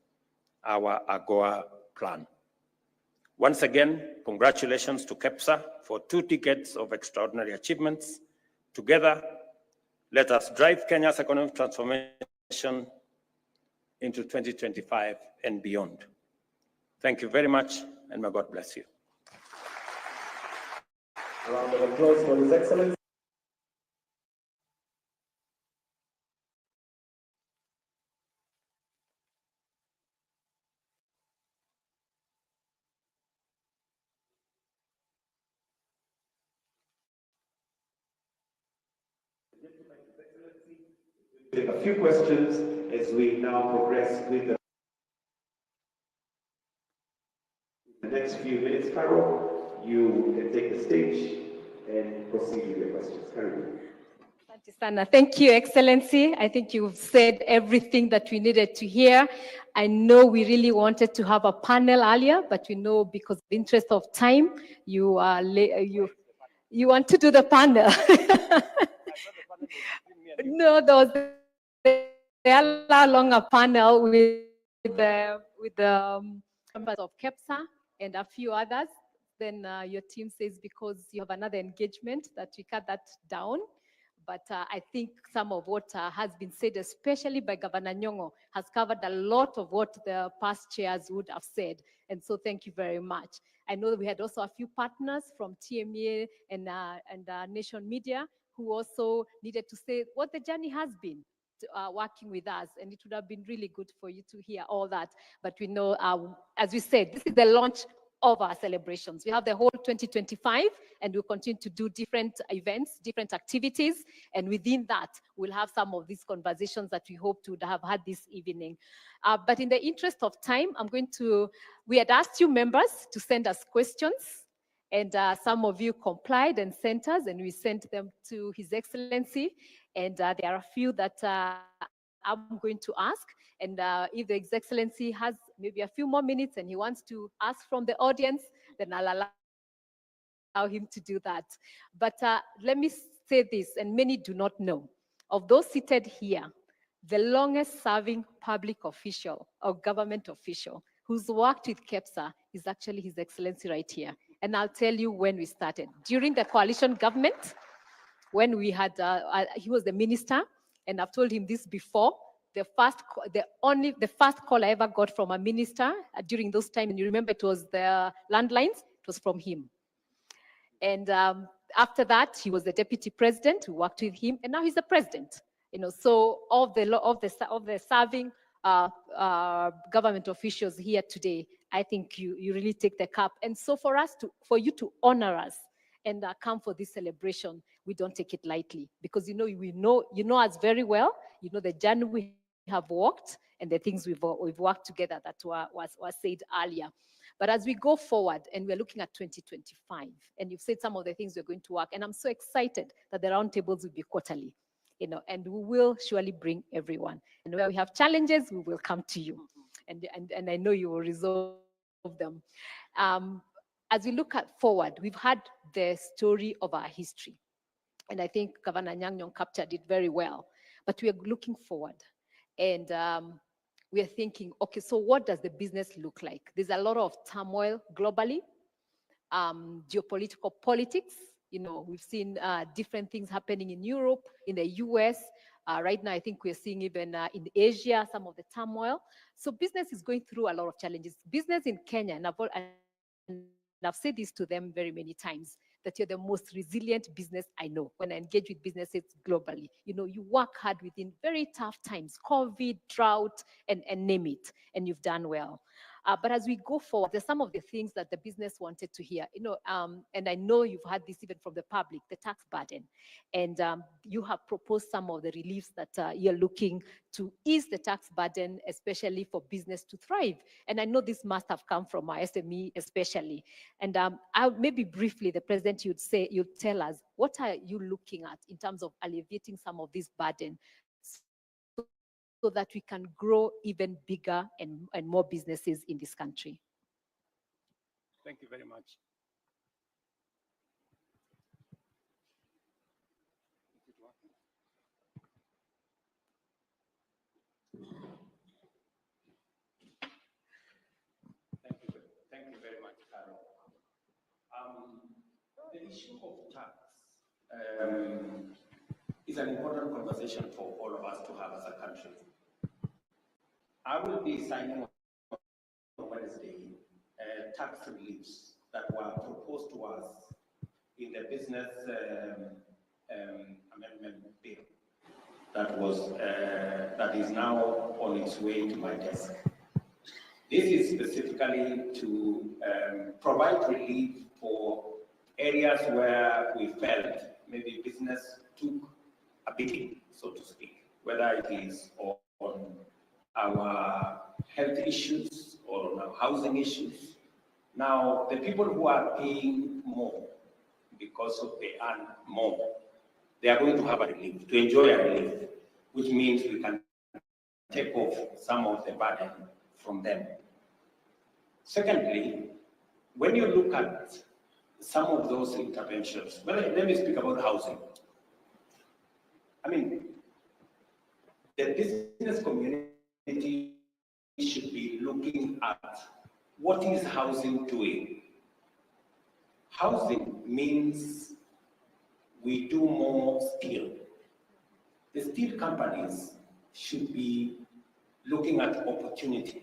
our AGOA plan. Once again, congratulations to KEPSA for 2 decades of extraordinary achievements. Together, let us drive Kenya's economic transformation into 2025 and beyond. Thank you very much, and may God bless you. A round of applause for His Excellency. Take a few questions as we now progress with the next few minutes. Carol, you can take the stage and proceed with your questions. Carol. Thank you, Excellency. I think you've said everything that we needed to hear. I know we really wanted to have a panel earlier, but we know because of the interest of time, you want to do the panel. No, they allow longer panel with the members of KEPSA and a few others. Then your team says because you have another engagement that we cut that down. But I think some of what has been said, especially by Governor Nyong'o, has covered a lot of what the past chairs would have said. And so thank you very much. I know that we had also a few partners from TMA and Nation Media who also needed to say what the journey has been working with us. And it would have been really good for you to hear all that. But we know, as we said, this is the launch of our celebrations. We have the whole 2025, and we'll continue to do different events, different activities, and within that, we'll have some of these conversations that we hope to have had this evening. But in the interest of time, we had asked you members to send us questions, and some of you complied and sent us, and we sent them to His Excellency, and there are a few that I'm going to ask. And if the His Excellency has maybe a few more minutes and he wants to ask from the audience, then I'll allow him to do that. But let me say this, and many do not know. Of those seated here, the longest serving public official or government official who's worked with KEPSA is actually His Excellency right here. And I'll tell you when we started. During the coalition government, when we had, he was the minister, and I've told him this before, the first call I ever got from a minister during those times, and you remember it was the landlines, it was from him. And after that, he was the deputy president. We worked with him, and now he's the president. You know, so of the serving government officials here today, I think you really take the cup. And so for you to honor us and come for this celebration, we don't take it lightly, because you know us very well. You know the journey we have walked and the things we've worked together that was said earlier. But as we go forward and we're looking at 2025, and you've said some of the things we're going to work, and I'm so excited that the roundtables will be quarterly, you know, and we will surely bring everyone. And where we have challenges, we will come to you, and I know you will resolve them. As we look forward, we've had the story of our history, and I think Governor Nyong'o captured it very well. But we are looking forward. And we are thinking, okay, so what does the business look like? There's a lot of turmoil globally, geopolitical politics, You know, we've seen different things happening in Europe, in the US. Right now, I think we're seeing even in Asia, some of the turmoil. So business is going through a lot of challenges. Business in Kenya, and I've said this to them very many times, that you're the most resilient business I know. When I engage with businesses globally, you know, you work hard within very tough times, COVID, drought, and name it, and you've done well. But as we go forward, there's some of the things that the business wanted to hear, you know, and I know you've heard this even from the public, the tax burden. And you have proposed some of the reliefs that you're looking to ease the tax burden, especially for business to thrive. And I know this must have come from our SME especially. And maybe briefly, the president, you'd tell us, what are you looking at in terms of alleviating some of this burden so that we can grow even bigger and more businesses in this country? Thank you very much. Thank you very much, Carol. The issue of tax is an important conversation for all of us to have as a country. I will be signing on Wednesday tax reliefs that were proposed to us in the business amendment bill that is now on its way to my desk. This is specifically to provide relief for areas where we felt maybe business took a beating, so to speak, whether it is on our health issues or on our housing issues. Now, the people who are paying more because they earn more, they are going to have a relief, to enjoy a relief, which means we can take off some of the burden from them. Secondly, when you look at some of those interventions, well, let me speak about housing. I mean, the business community should be looking at what is housing doing. Housing means we do more steel. The steel companies should be looking at opportunity.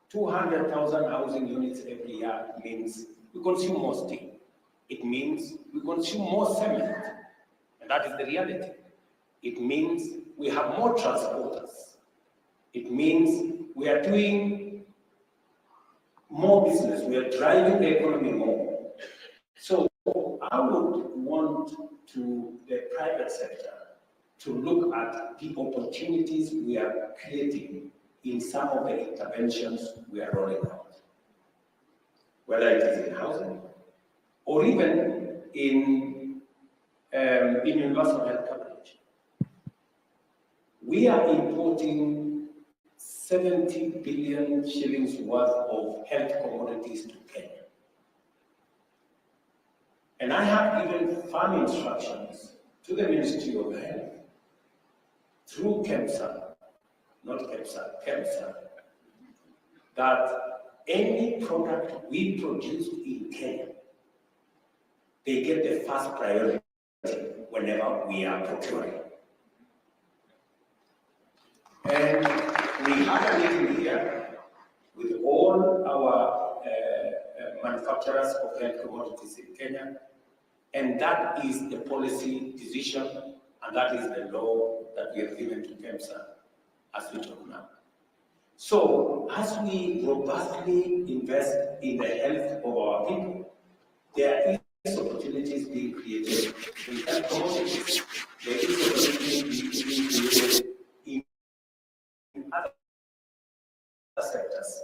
200,000 housing units every year means we consume more steel. It means we consume more cement, and that is the reality. It means we have more transporters. It means we are doing more business. We are driving the economy more. So I would want the private sector to look at the opportunities we are creating in some of the interventions we are rolling out, whether it is in housing or even in universal health coverage. We are importing 70 billion shillings worth of health commodities to Kenya. And I have even firm instructions to the Ministry of Health through KEMSA, not KEMSA, that any product we produce in Kenya, they get the first priority whenever we are procuring. And we have a meeting here with all our manufacturers of health commodities in Kenya, and that is the policy decision, and that is the law that we have given to KEMSA as we talk now. So, as we robustly invest in the health of our people, there is opportunities being created in health commodities. There is opportunities being created in other sectors.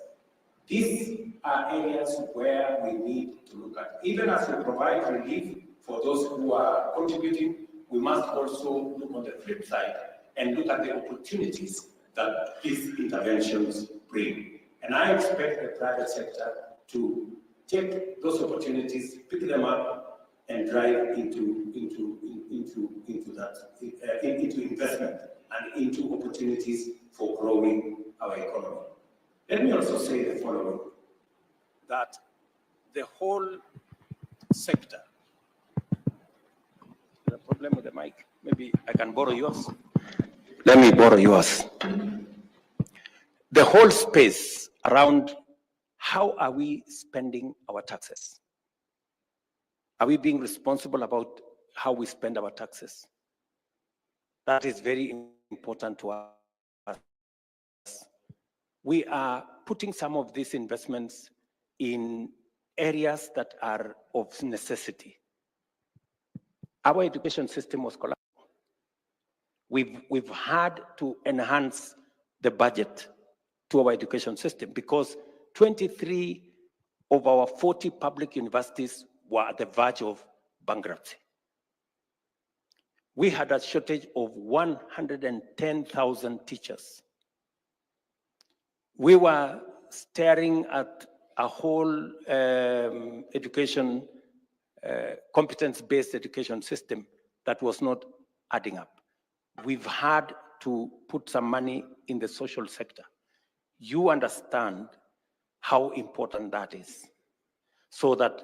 These are areas where we need to look at. Even as we provide relief for those who are contributing, we must also look on the flip side and look at the opportunities that these interventions bring. And I expect the private sector to take those opportunities, pick them up, and drive into investment and into opportunities for growing our economy. Let me also say the following, that the whole sector. The problem with the mic, maybe I can borrow yours. Let me borrow yours. The whole space around how are we spending our taxes? Are we being responsible about how we spend our taxes? That is very important to us. We are putting some of these investments in areas that are of necessity. Our education system was collapsed. We've had to enhance the budget to our education system because 23 of our 40 public universities were at the verge of bankruptcy. We had a shortage of 110,000 teachers. We were staring at a whole education, competence-based education system that was not adding up. We've had to put some money in the social sector. You understand how important that is, so that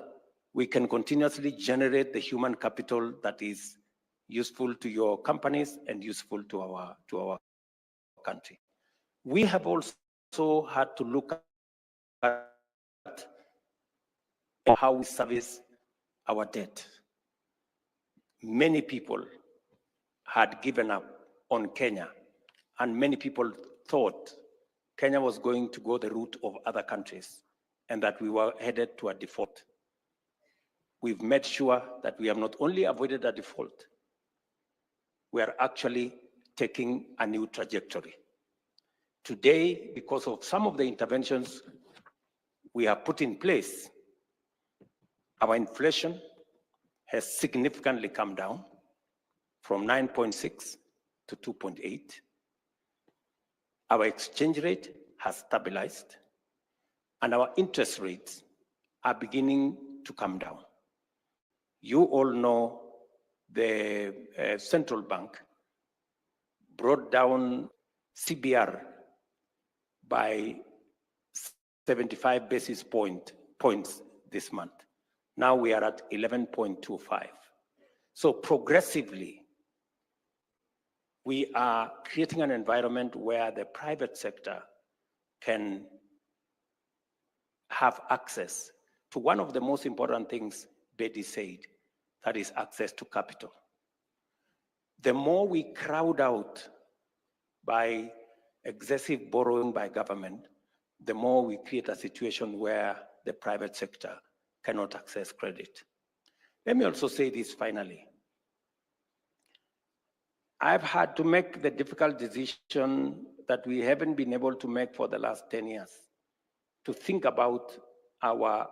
we can continuously generate the human capital that is useful to your companies and useful to our country. We have also had to look at how we service our debt. Many people had given up on Kenya, and many people thought Kenya was going to go the route of other countries and that we were headed to a default. We've made sure that we have not only avoided a default, we are actually taking a new trajectory. Today, because of some of the interventions we have put in place, our inflation has significantly come down from 9.6 to 2.8. Our exchange rate has stabilized, and our interest rates are beginning to come down. You all know the central bank brought down CBR by 75 basis points this month. Now we are at 11.25. So progressively, we are creating an environment where the private sector can have access to one of the most important things Betty said, that is access to capital. The more we crowd out by excessive borrowing by government, the more we create a situation where the private sector cannot access credit. Let me also say this finally. I've had to make the difficult decision that we haven't been able to make for the last 10 years, to think about our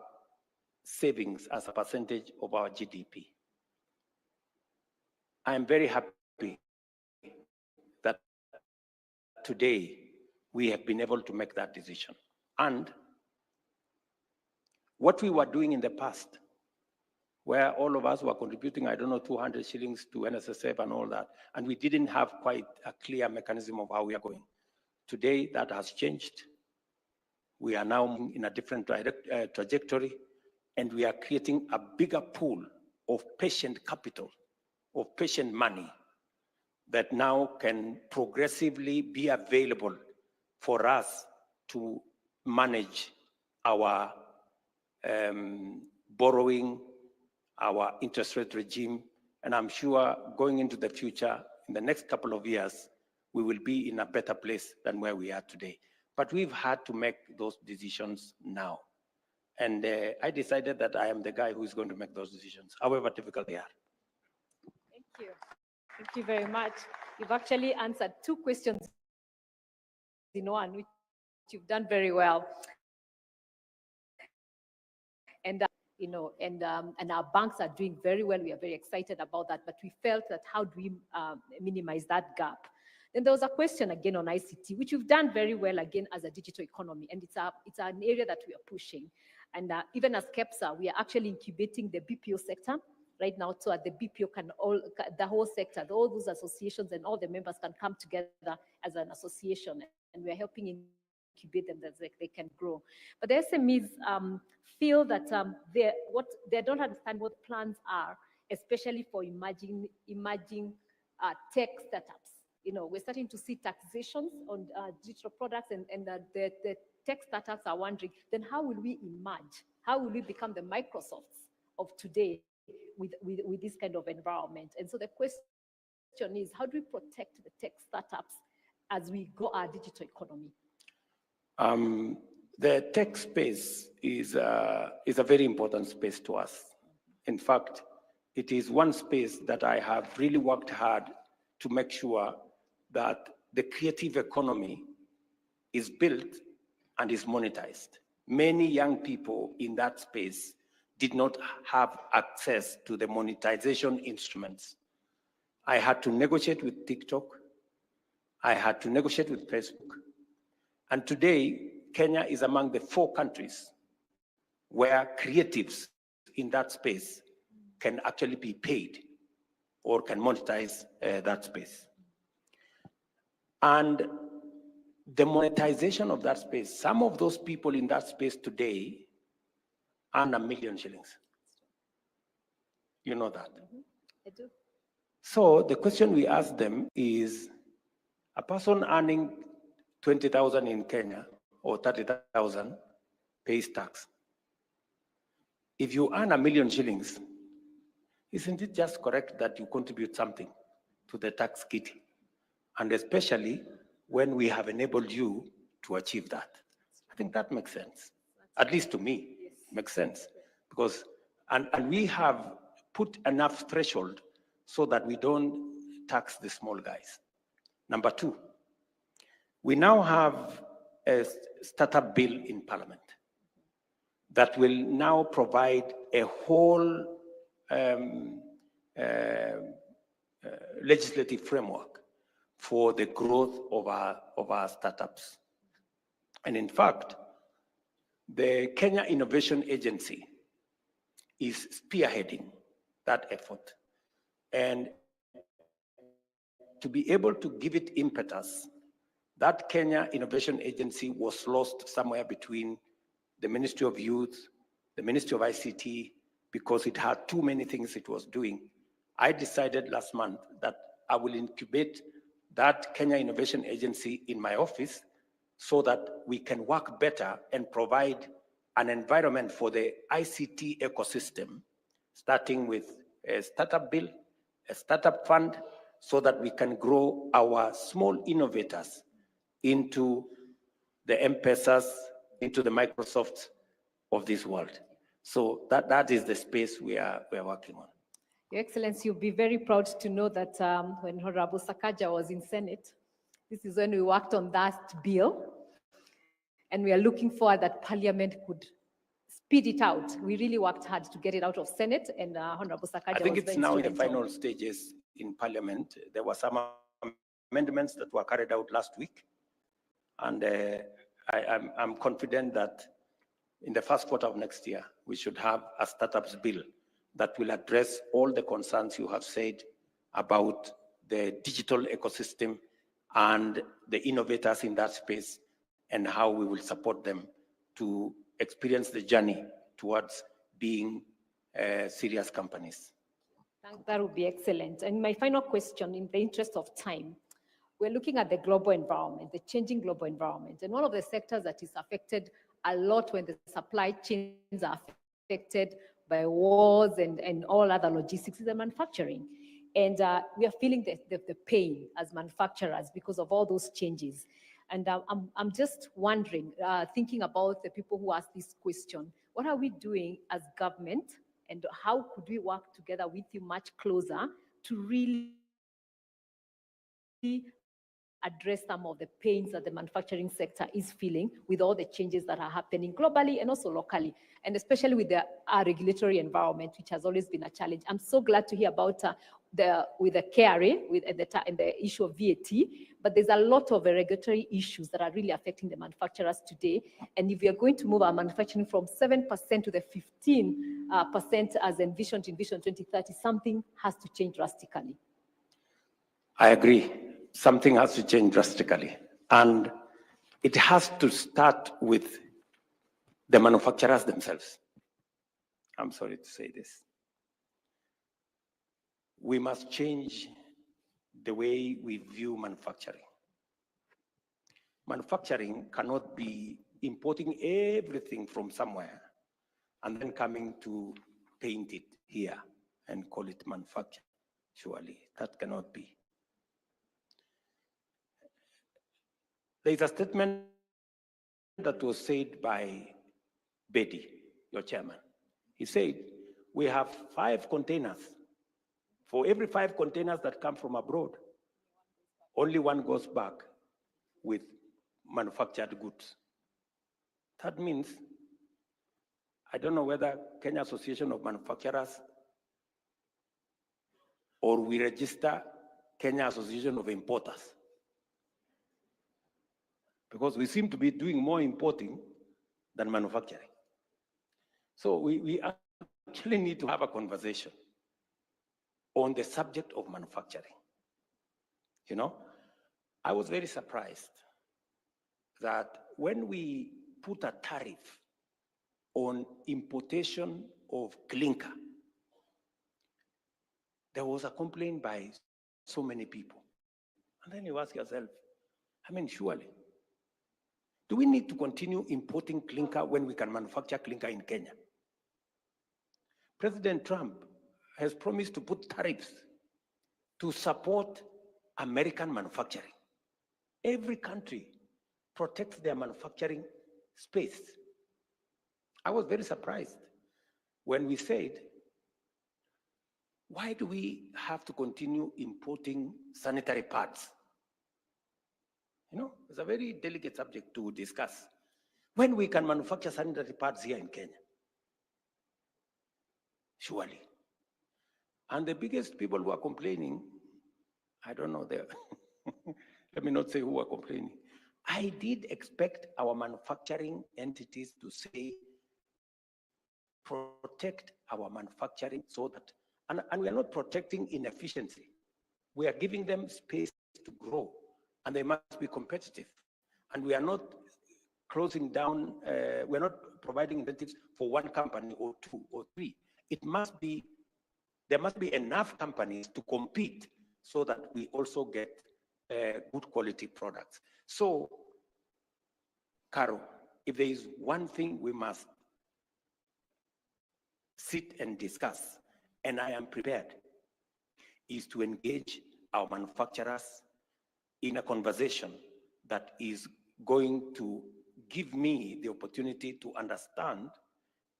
savings as a percentage of our GDP. I am very happy that today we have been able to make that decision. And what we were doing in the past, where all of us were contributing, 200 shillings to NSSF and all that, and we didn't have quite a clear mechanism of how we are going. Today, that has changed. We are now in a different trajectory, and we are creating a bigger pool of patient capital, of patient money, that now can progressively be available for us to manage our borrowing, our interest rate regime, and I'm sure going into the future, in the next couple of years, we will be in a better place than where we are today. But we've had to make those decisions now. And I decided that I am the guy who is going to make those decisions, however difficult they are. Thank you. Thank you very much. You've actually answered two questions in one, which you've done very well. And and our banks are doing very well. We are very excited about that, but we felt that how do we minimize that gap? Then there was a question again on ICT, which we've done very well again as a digital economy, and it's an area that we are pushing. And even as KEPSA, we are actually incubating the BPO sector right now, so at the BPO the whole sector, all those associations and all the members can come together as an association, and we are helping in incubate them, that they can grow. But the SMEs feel that they don't understand what plans are, especially for emerging tech startups. We're starting to see taxations on digital products, and the tech startups are wondering, then how will we emerge? How will we become the Microsofts of today with this kind of environment? And so the question is, how do we protect the tech startups as we grow our digital economy? The tech space is a very important space to us. In fact, it is one space that I have really worked hard to make sure that the creative economy is built and is monetized. Many young people in that space did not have access to the monetization instruments. I had to negotiate with TikTok. I had to negotiate with Facebook. And today, Kenya is among the 4 countries where creatives in that space can actually be paid or can monetize that space. And the monetization of that space, some of those people in that space today earn 1 million shillings. You know that? I do. So the question we ask them is, a person earning 20,000 in Kenya or 30,000 pays tax. If you earn 1 million shillings, isn't it just correct that you contribute something to the tax kitty? And especially when we have enabled you to achieve that. I think that makes sense. At least to me, makes sense. Because, and we have put enough threshold so that we don't tax the small guys. Number 2, we now have a startup bill in Parliament that will now provide a whole legislative framework for the growth of our startups. And in fact, the Kenya Innovation Agency is spearheading that effort. And to be able to give it impetus, that Kenya Innovation Agency was lost somewhere between the Ministry of Youth, the Ministry of ICT, because it had too many things it was doing. I decided last month that I will incubate that Kenya Innovation Agency in my office so that we can work better and provide an environment for the ICT ecosystem, starting with a startup bill, a startup fund, so that we can grow our small innovators into the M-Pesas, into the Microsofts of this world. So that is the space we are working on. Your Excellency, you'll be very proud to know that when Honorable Sakaja was in Senate, this is when we worked on that bill, and we are looking forward that Parliament could speed it out. We really worked hard to get it out of Senate, and Honorable Sakaja I think was it's very now in the instrumental. final stages in Parliament. There were some amendments that were carried out last week, and I'm confident that in the first quarter of next year, we should have a startups bill that will address all the concerns you have said about the digital ecosystem and the innovators in that space, and how we will support them to experience the journey towards being serious companies. That would be excellent. And my final question, in the interest of time, we're looking at the global environment, the changing global environment. And one of the sectors that is affected a lot when the supply chains are affected by wars and all other logistics is the manufacturing. And we are feeling the pain as manufacturers because of all those changes. And I'm just wondering, thinking about the people who ask this question, what are we doing as government, and how could we work together with you much closer to really address some of the pains that the manufacturing sector is feeling with all the changes that are happening globally and also locally, and especially with our regulatory environment, which has always been a challenge. I'm so glad to hear about with the KRA and the issue of VAT, but there's a lot of regulatory issues that are really affecting the manufacturers today. And if we are going to move our manufacturing from 7% to the 15% as envisioned in Vision 2030, something has to change drastically. I agree. Something has to change drastically. And it has to start with the manufacturers themselves. I'm sorry to say this. We must change the way we view manufacturing. Manufacturing cannot be importing everything from somewhere and then coming to paint it here and call it manufacture. Surely, that cannot be. There is a statement that was said by Betty, your chairman. He said, we have 5 containers. For every 5 containers that come from abroad, only 1 goes back with manufactured goods. That means, I don't know whether Kenya Association of Manufacturers or we register Kenya Association of Importers. Because we seem to be doing more importing than manufacturing. So we actually need to have a conversation on the subject of manufacturing. You know, I was very surprised that when we put a tariff on importation of clinker, there was a complaint by so many people. And then you ask yourself, I mean, surely, do we need to continue importing clinker when we can manufacture clinker in Kenya? President Trump has promised to put tariffs to support American manufacturing. Every country protects their manufacturing space. I was very surprised when we said, why do we have to continue importing sanitary pads? You know, it's a very delicate subject to discuss. When we can manufacture sanitary pads here in Kenya, surely. And the biggest people who are complaining, I don't know, let me not say who are complaining. I did expect our manufacturing entities to say, protect our manufacturing so that, and we are not protecting inefficiency. We are giving them space to grow, and they must be competitive. And we are not closing down, we're not providing incentives for 1 company or 2 or 3. It must be, there must be enough companies to compete so that we also get good quality products. So, Caro, if there is one thing we must sit and discuss, and I am prepared, is to engage our manufacturers in a conversation that is going to give me the opportunity to understand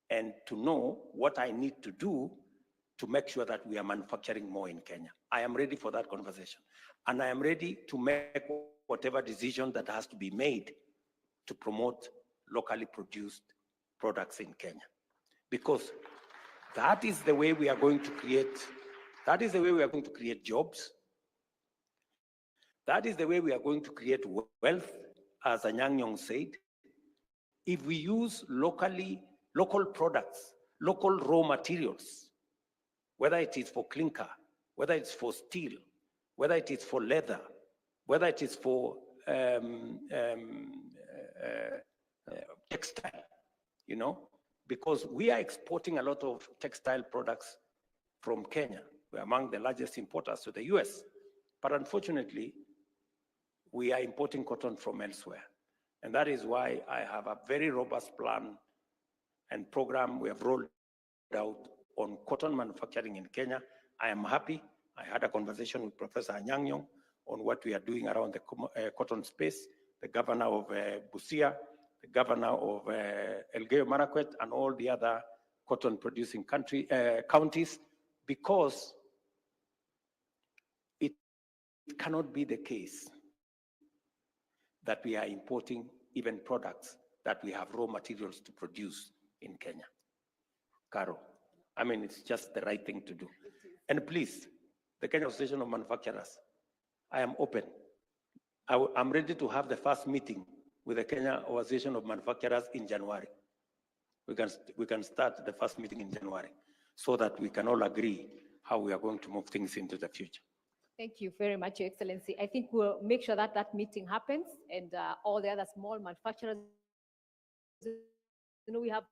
and to know what I need to do to make sure that we are manufacturing more in Kenya. I am ready for that conversation. And I am ready to make whatever decision that has to be made to promote locally produced products in Kenya. Because that is the way we are going to create, that is the way we are going to create jobs. That is the way we are going to create wealth, as Anyang' Nyong'o said. If we use local products, local raw materials, whether it is for clinker, whether it's for steel, whether it is for leather, whether it is for textile, you know, because we are exporting a lot of textile products from Kenya. We're among the largest importers to the US. But unfortunately, we are importing cotton from elsewhere. And that is why I have a very robust plan and program we have rolled out on cotton manufacturing in Kenya. I am happy. I had a conversation with Professor Anyang' Nyong'o on what we are doing around the cotton space, the governor of Busia, the governor of Elgeyo Marakwet, and all the other cotton producing counties, because it cannot be the case that we are importing even products that we have raw materials to produce in Kenya. Caro, I mean, it's just the right thing to do. And please, the Kenya Association of Manufacturers, I am open. I'm ready to have the first meeting with the Kenya Association of Manufacturers in January. We can start the first meeting in January so that we can all agree how we are going to move things into the future. Thank you very much, Your Excellency. I think we'll make sure that that meeting happens, and all the other small manufacturers, we have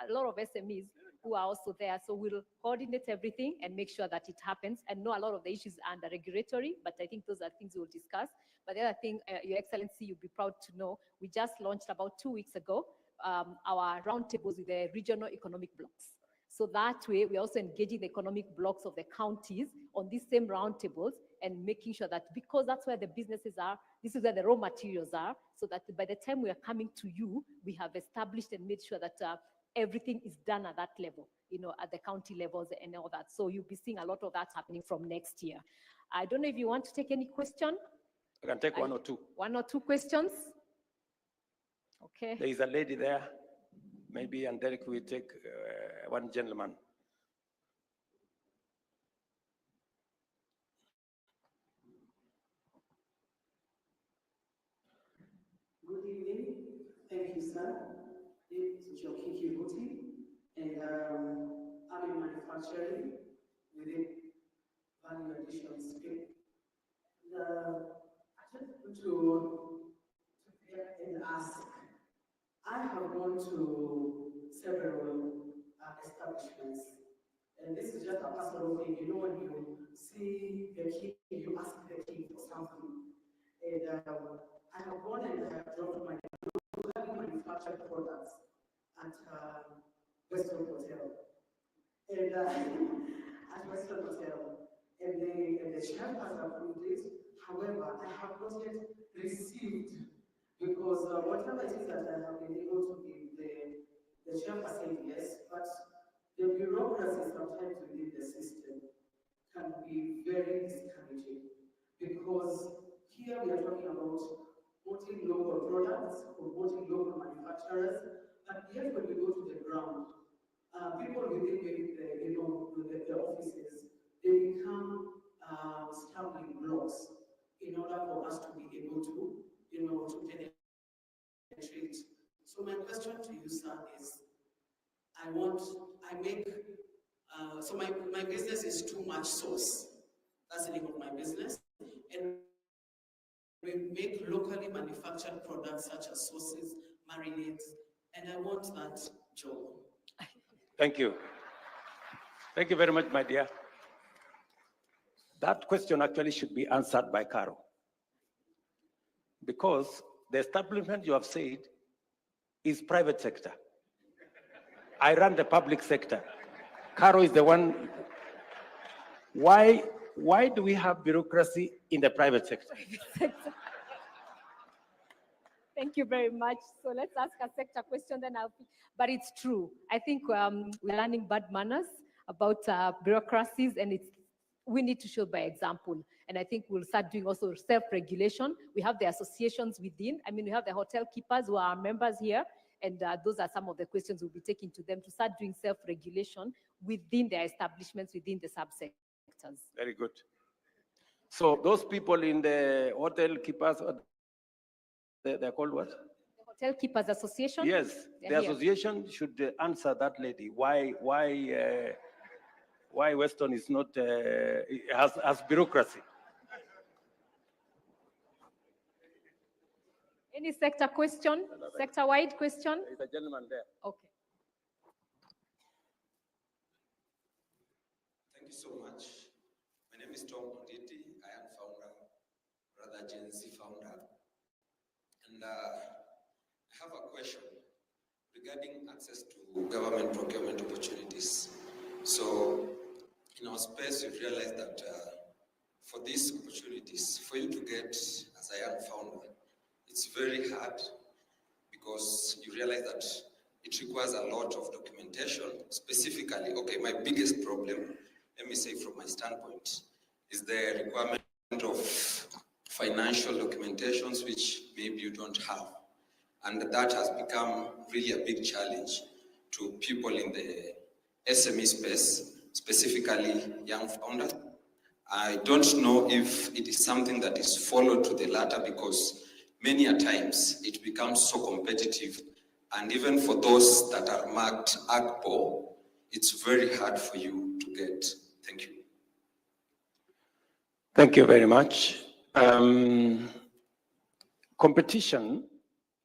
a lot of SMEs who are also there. So we'll coordinate everything and make sure that it happens. And know a lot of the issues are under regulatory, but I think those are things we'll discuss. But the other thing, Your Excellency, you'll be proud to know, we just launched about 2 weeks ago our roundtables with the regional economic blocks. So that way, we're also engaging the economic blocks of the counties on these same roundtables and making sure that, because that's where the businesses are, this is where the raw materials are, so that by the time we are coming to you, we have established and made sure that everything is done at that level, at the county levels and all that. So you'll be seeing a lot of that happening from next year. I don't know if you want to take any question. I can take one or two. One or two questions. Okay. There is a lady there. Maybe, and Derek will take one gentleman. Good evening. Thank you, sir. It's Jokiki Buti, and I'm in manufacturing within value addition space. I just want to and ask. I have gone to several establishments, and this is just a personal thing. When you see the king, you ask the king for something. And I have gone and dropped my manufactured products at Western Hotel. And at Western Hotel. And the chef has approved it. However, I have not yet received, because whatever it is that I have been able to give, the chef has said yes, but the bureaucracy sometimes within the system can be very discouraging, because here we are talking about promoting local products, promoting local manufacturers, but yet when we go to the ground, people within the offices, they become stumbling blocks in order for us to be able to, to penetrate. So my question to you, sir, is, so my business is Too Much Sauce. That's the name of my business. And we make locally manufactured products such as sauces, marinades, and I want that job. Thank you. Thank you very much, my dear. That question actually should be answered by Caro, because the establishment you have said is private sector. I run the public sector. Caro is the one. Why do we have bureaucracy in the private sector? Thank you very much. So let's ask a sector question, then but it's true. I think we're learning bad manners about bureaucracies, and we need to show by example. And I think we'll start doing also self-regulation. We have the associations within. We have the hotel keepers who are our members here, and those are some of the questions we'll be taking to them to start doing self-regulation within their establishments, within the subsectors. Very good. So those people in the hotel keepers, they're called what? The Hotel Keepers Association? Yes, the association should answer that lady. Why Western is not, has bureaucracy. Any sector question? Sector-wide question? There's a gentleman there. Okay. Thank you so much. My name is Tom Onditi. I am founder, rather Gen Z founder. And I have a question regarding access to government procurement opportunities. So in our space, we've realized that for these opportunities, for you to get as a young founder, it's very hard, because you realize that it requires a lot of documentation. Specifically, okay, my biggest problem, let me say from my standpoint, is the requirement of financial documentations, which maybe you don't have. And that has become really a big challenge to people in the SME space, specifically young founders. I don't know if it is something that is followed to the latter, because many a times it becomes so competitive, and even for those that are marked AGPO, it's very hard for you to get. Thank you. Thank you very much. Competition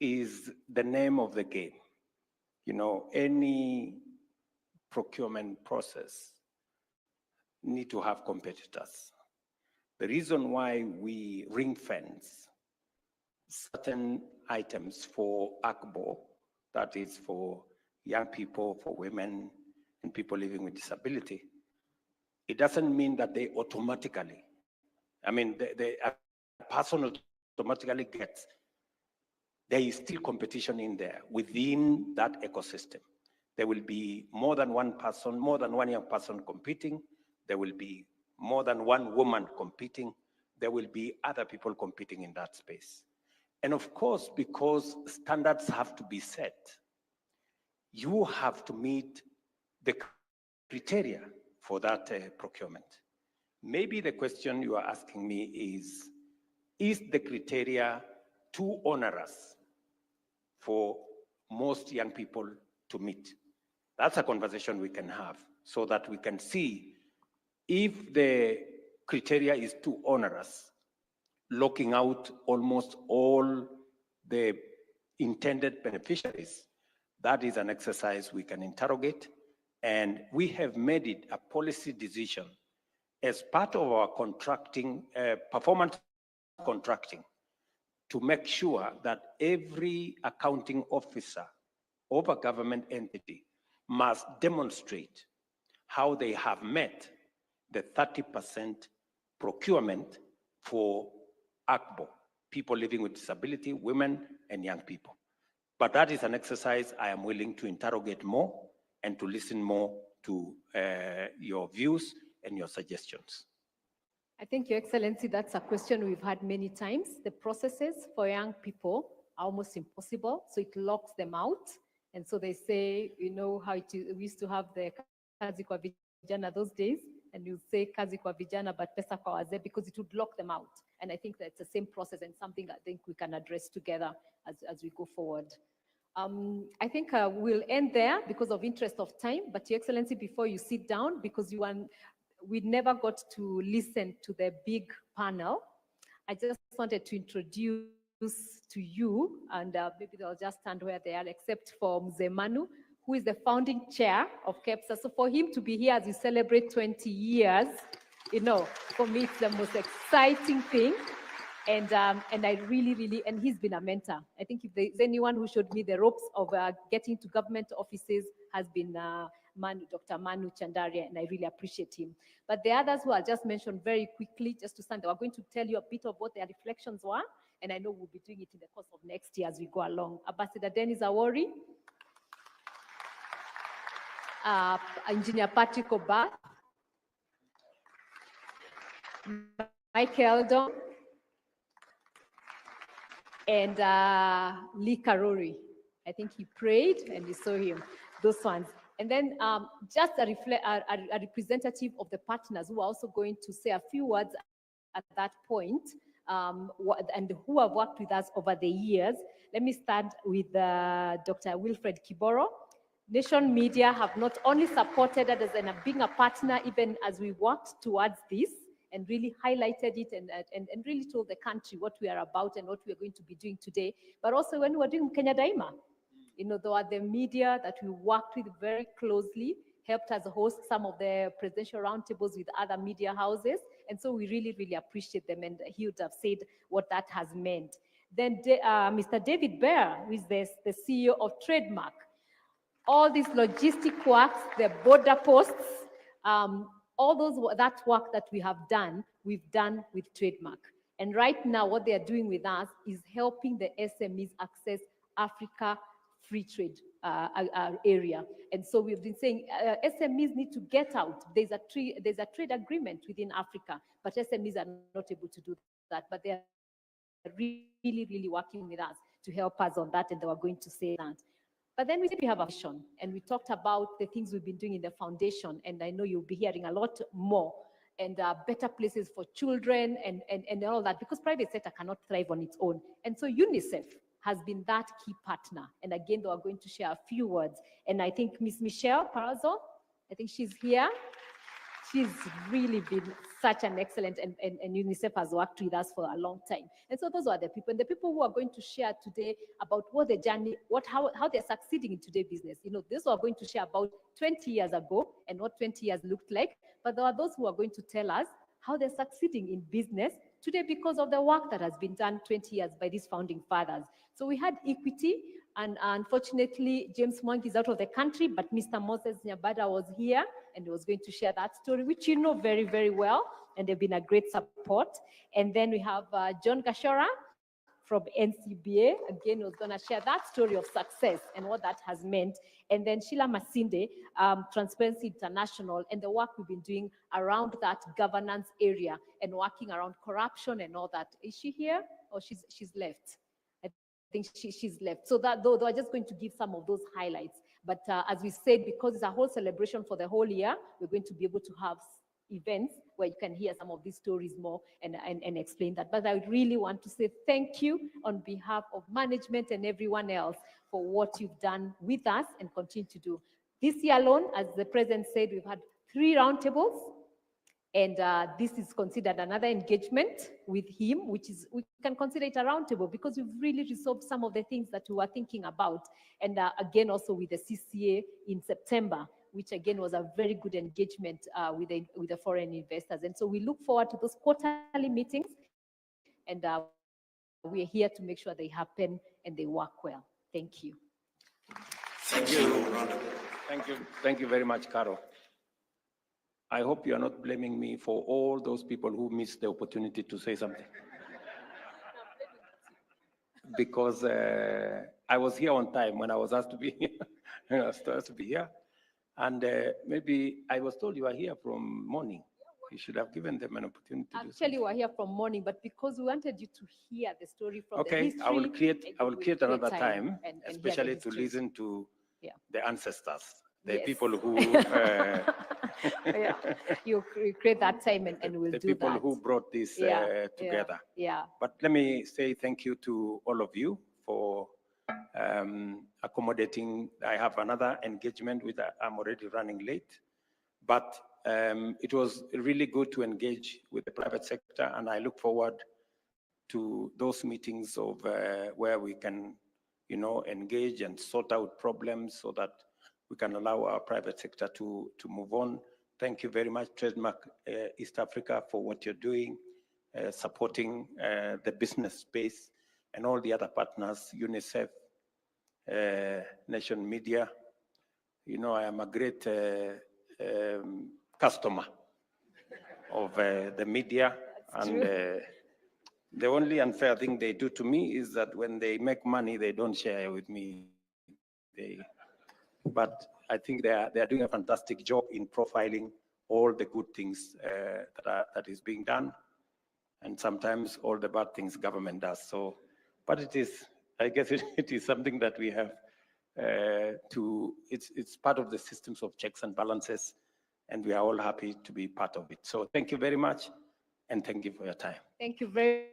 is the name of the game. You know, any procurement process need to have competitors. The reason why we ring fence certain items for ACBO, that is for young people, for women, and people living with disability, it doesn't mean that they automatically, a person automatically gets, there is still competition in there within that ecosystem. There will be more than one person, more than one young person competing. There will be more than one woman competing. There will be other people competing in that space. And of course, because standards have to be set, you have to meet the criteria for that procurement. Maybe the question you are asking me is the criteria too onerous for most young people to meet? That's a conversation we can have so that we can see if the criteria is too onerous, locking out almost all the intended beneficiaries. That is an exercise we can interrogate, and we have made it a policy decision as part of our contracting, performance contracting, to make sure that every accounting officer of a government entity must demonstrate how they have met the 30% procurement for ACBO, people living with disability, women, and young people. But that is an exercise I am willing to interrogate more and to listen more to your views and your suggestions. I think, Your Excellency, that's a question we've had many times. The processes for young people are almost impossible, so it locks them out. And so they say, you know how it is, we used to have the kazi kwa vijana those days, and you say kazi kwa vijana but pesa kwa wazee, because it would lock them out. And I think that's the same process and something I think we can address together as we go forward. I think we'll end there because of interest of time, but Your Excellency, before you sit down, because we never got to listen to the big panel, I just wanted to introduce to you, and maybe they'll just stand where they are, except for Mzee Manu, who is the founding chair of KEPSA. So for him to be here as we celebrate 20 years, you know, for me, it's the most exciting thing. And I really, and he's been a mentor. I think if there's anyone who showed me the ropes of getting to government offices has been Dr. Manu Chandaria, and I really appreciate him. But the others who I'll just mention very quickly, just to stand, they are going to tell you a bit of what their reflections were, and I know we'll be doing it in the course of next year as we go along. Ambassador Dennis Awori, Engineer Patrick Oba, Michael Eldon, and Lee Karori. I think he prayed and you saw him, those ones. And then just a representative of the partners who are also going to say a few words at that point, and who have worked with us over the years. Let me start with Dr. Wilfred Kiboro. Nation Media have not only supported us as being a partner even as we worked towards this, and really highlighted it and really told the country what we are about and what we are going to be doing today, but also when we were doing Kenya Daima. You know, there are the media that we worked with very closely, helped us host some of the presidential roundtables with other media houses. And so we really appreciate them, and he would have said what that has meant. Then Mr. David Bear, who is the CEO of Trademark. All these logistic works, the border posts, all that work that we have done, we've done with Trademark. And right now, what they are doing with us is helping the SMEs access Africa free trade area. And so we've been saying SMEs need to get out. There's a trade agreement within Africa, but SMEs are not able to do that. But they are really working with us to help us on that, and they were going to say that. But then we said we have a vision, and we talked about the things we've been doing in the foundation, and I know you'll be hearing a lot more, and better places for children and all that, because private sector cannot thrive on its own. And so UNICEF has been that key partner. And again, they are going to share a few words. And I think Miss Michelle Parazo, I think she's here. she's really been such an excellent, and UNICEF has worked with us for a long time. And so those are the people who are going to share today about what the journey, how they're succeeding in today's business. You know, those who are going to share about 20 years ago and what 20 years looked like, but there are those who are going to tell us how they're succeeding in business today because of the work that has been done 20 years by these founding fathers. So we had equity, and unfortunately, James Mwangi is out of the country, but Mr. Moses Nyabada was here and he was going to share that story, which you know very, very well, and they've been a great support. And then we have John Gashora from NCBA, again, was going to share that story of success and what that has meant. And then Sheila Masinde, Transparency International, and the work we've been doing around that governance area and working around corruption and all that. Is she here? Or she's left? I think she's left. So that though I'm just going to give some of those highlights. But as we said, because it's a whole celebration for the whole year, we're going to be able to have events where you can hear some of these stories more and explain that. But I really want to say thank you on behalf of management and everyone else for what you've done with us and continue to do. This year alone, as the president said, we've had 3 roundtables, and this is considered another engagement with him, which is, we can consider it a roundtable because we've really resolved some of the things that we were thinking about. And again, also with the CCA in September, which again was a very good engagement with the foreign investors. And so we look forward to those quarterly meetings, and we're here to make sure they happen and they work well. Thank you. Thank you. Thank you very much, Carol. I hope you are not blaming me for all those people who missed the opportunity to say something. Because I was here on time when I was asked to be here. I was asked to be here. And maybe I was told you are here from morning. You should have given them an opportunity to do so. Actually, we're here from morning, but because we wanted you to hear the story from the history. Okay, I will create another time, especially to listen to the ancestors, the people who... yeah, you create that time and we'll do that. The people who brought this together. Yeah. But let me say thank you to all of you for accommodating. I have another engagement with, I'm already running late, but it was really good to engage with the private sector, and I look forward to those meetings of where we can, you know, engage and sort out problems so that we can allow our private sector to move on. Thank you very much, Trademark East Africa, for what you're doing, supporting the business space and all the other partners, UNICEF, Nation Media. You know, I am a great customer of the media. That's and the only unfair thing they do to me is that when they make money, they don't share with me. But I think they are doing a fantastic job in profiling all the good things that is being done, and sometimes all the bad things government does. So, but it is, I guess it is something that we have it's part of the systems of checks and balances, and we are all happy to be part of it. So thank you very much, and thank you for your time. Thank you very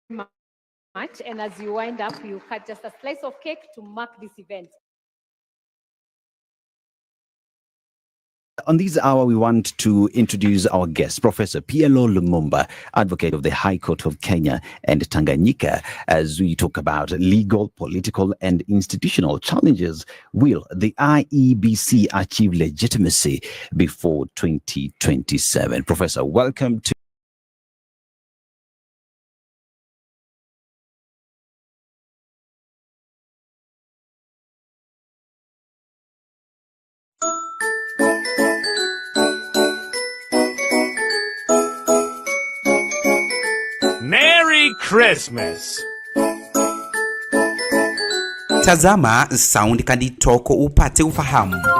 much. And as you wind up, you cut just a slice of cake to mark this event. On this hour, we want to introduce our guest, Professor PLO Lumumba, advocate of the High Court of Kenya and Tanganyika, as we talk about legal, political, and institutional challenges. Will the IEBC achieve legitimacy before 2027? Professor, welcome to Merry Christmas. Tazama Sound Kaditoko upate ufahamu.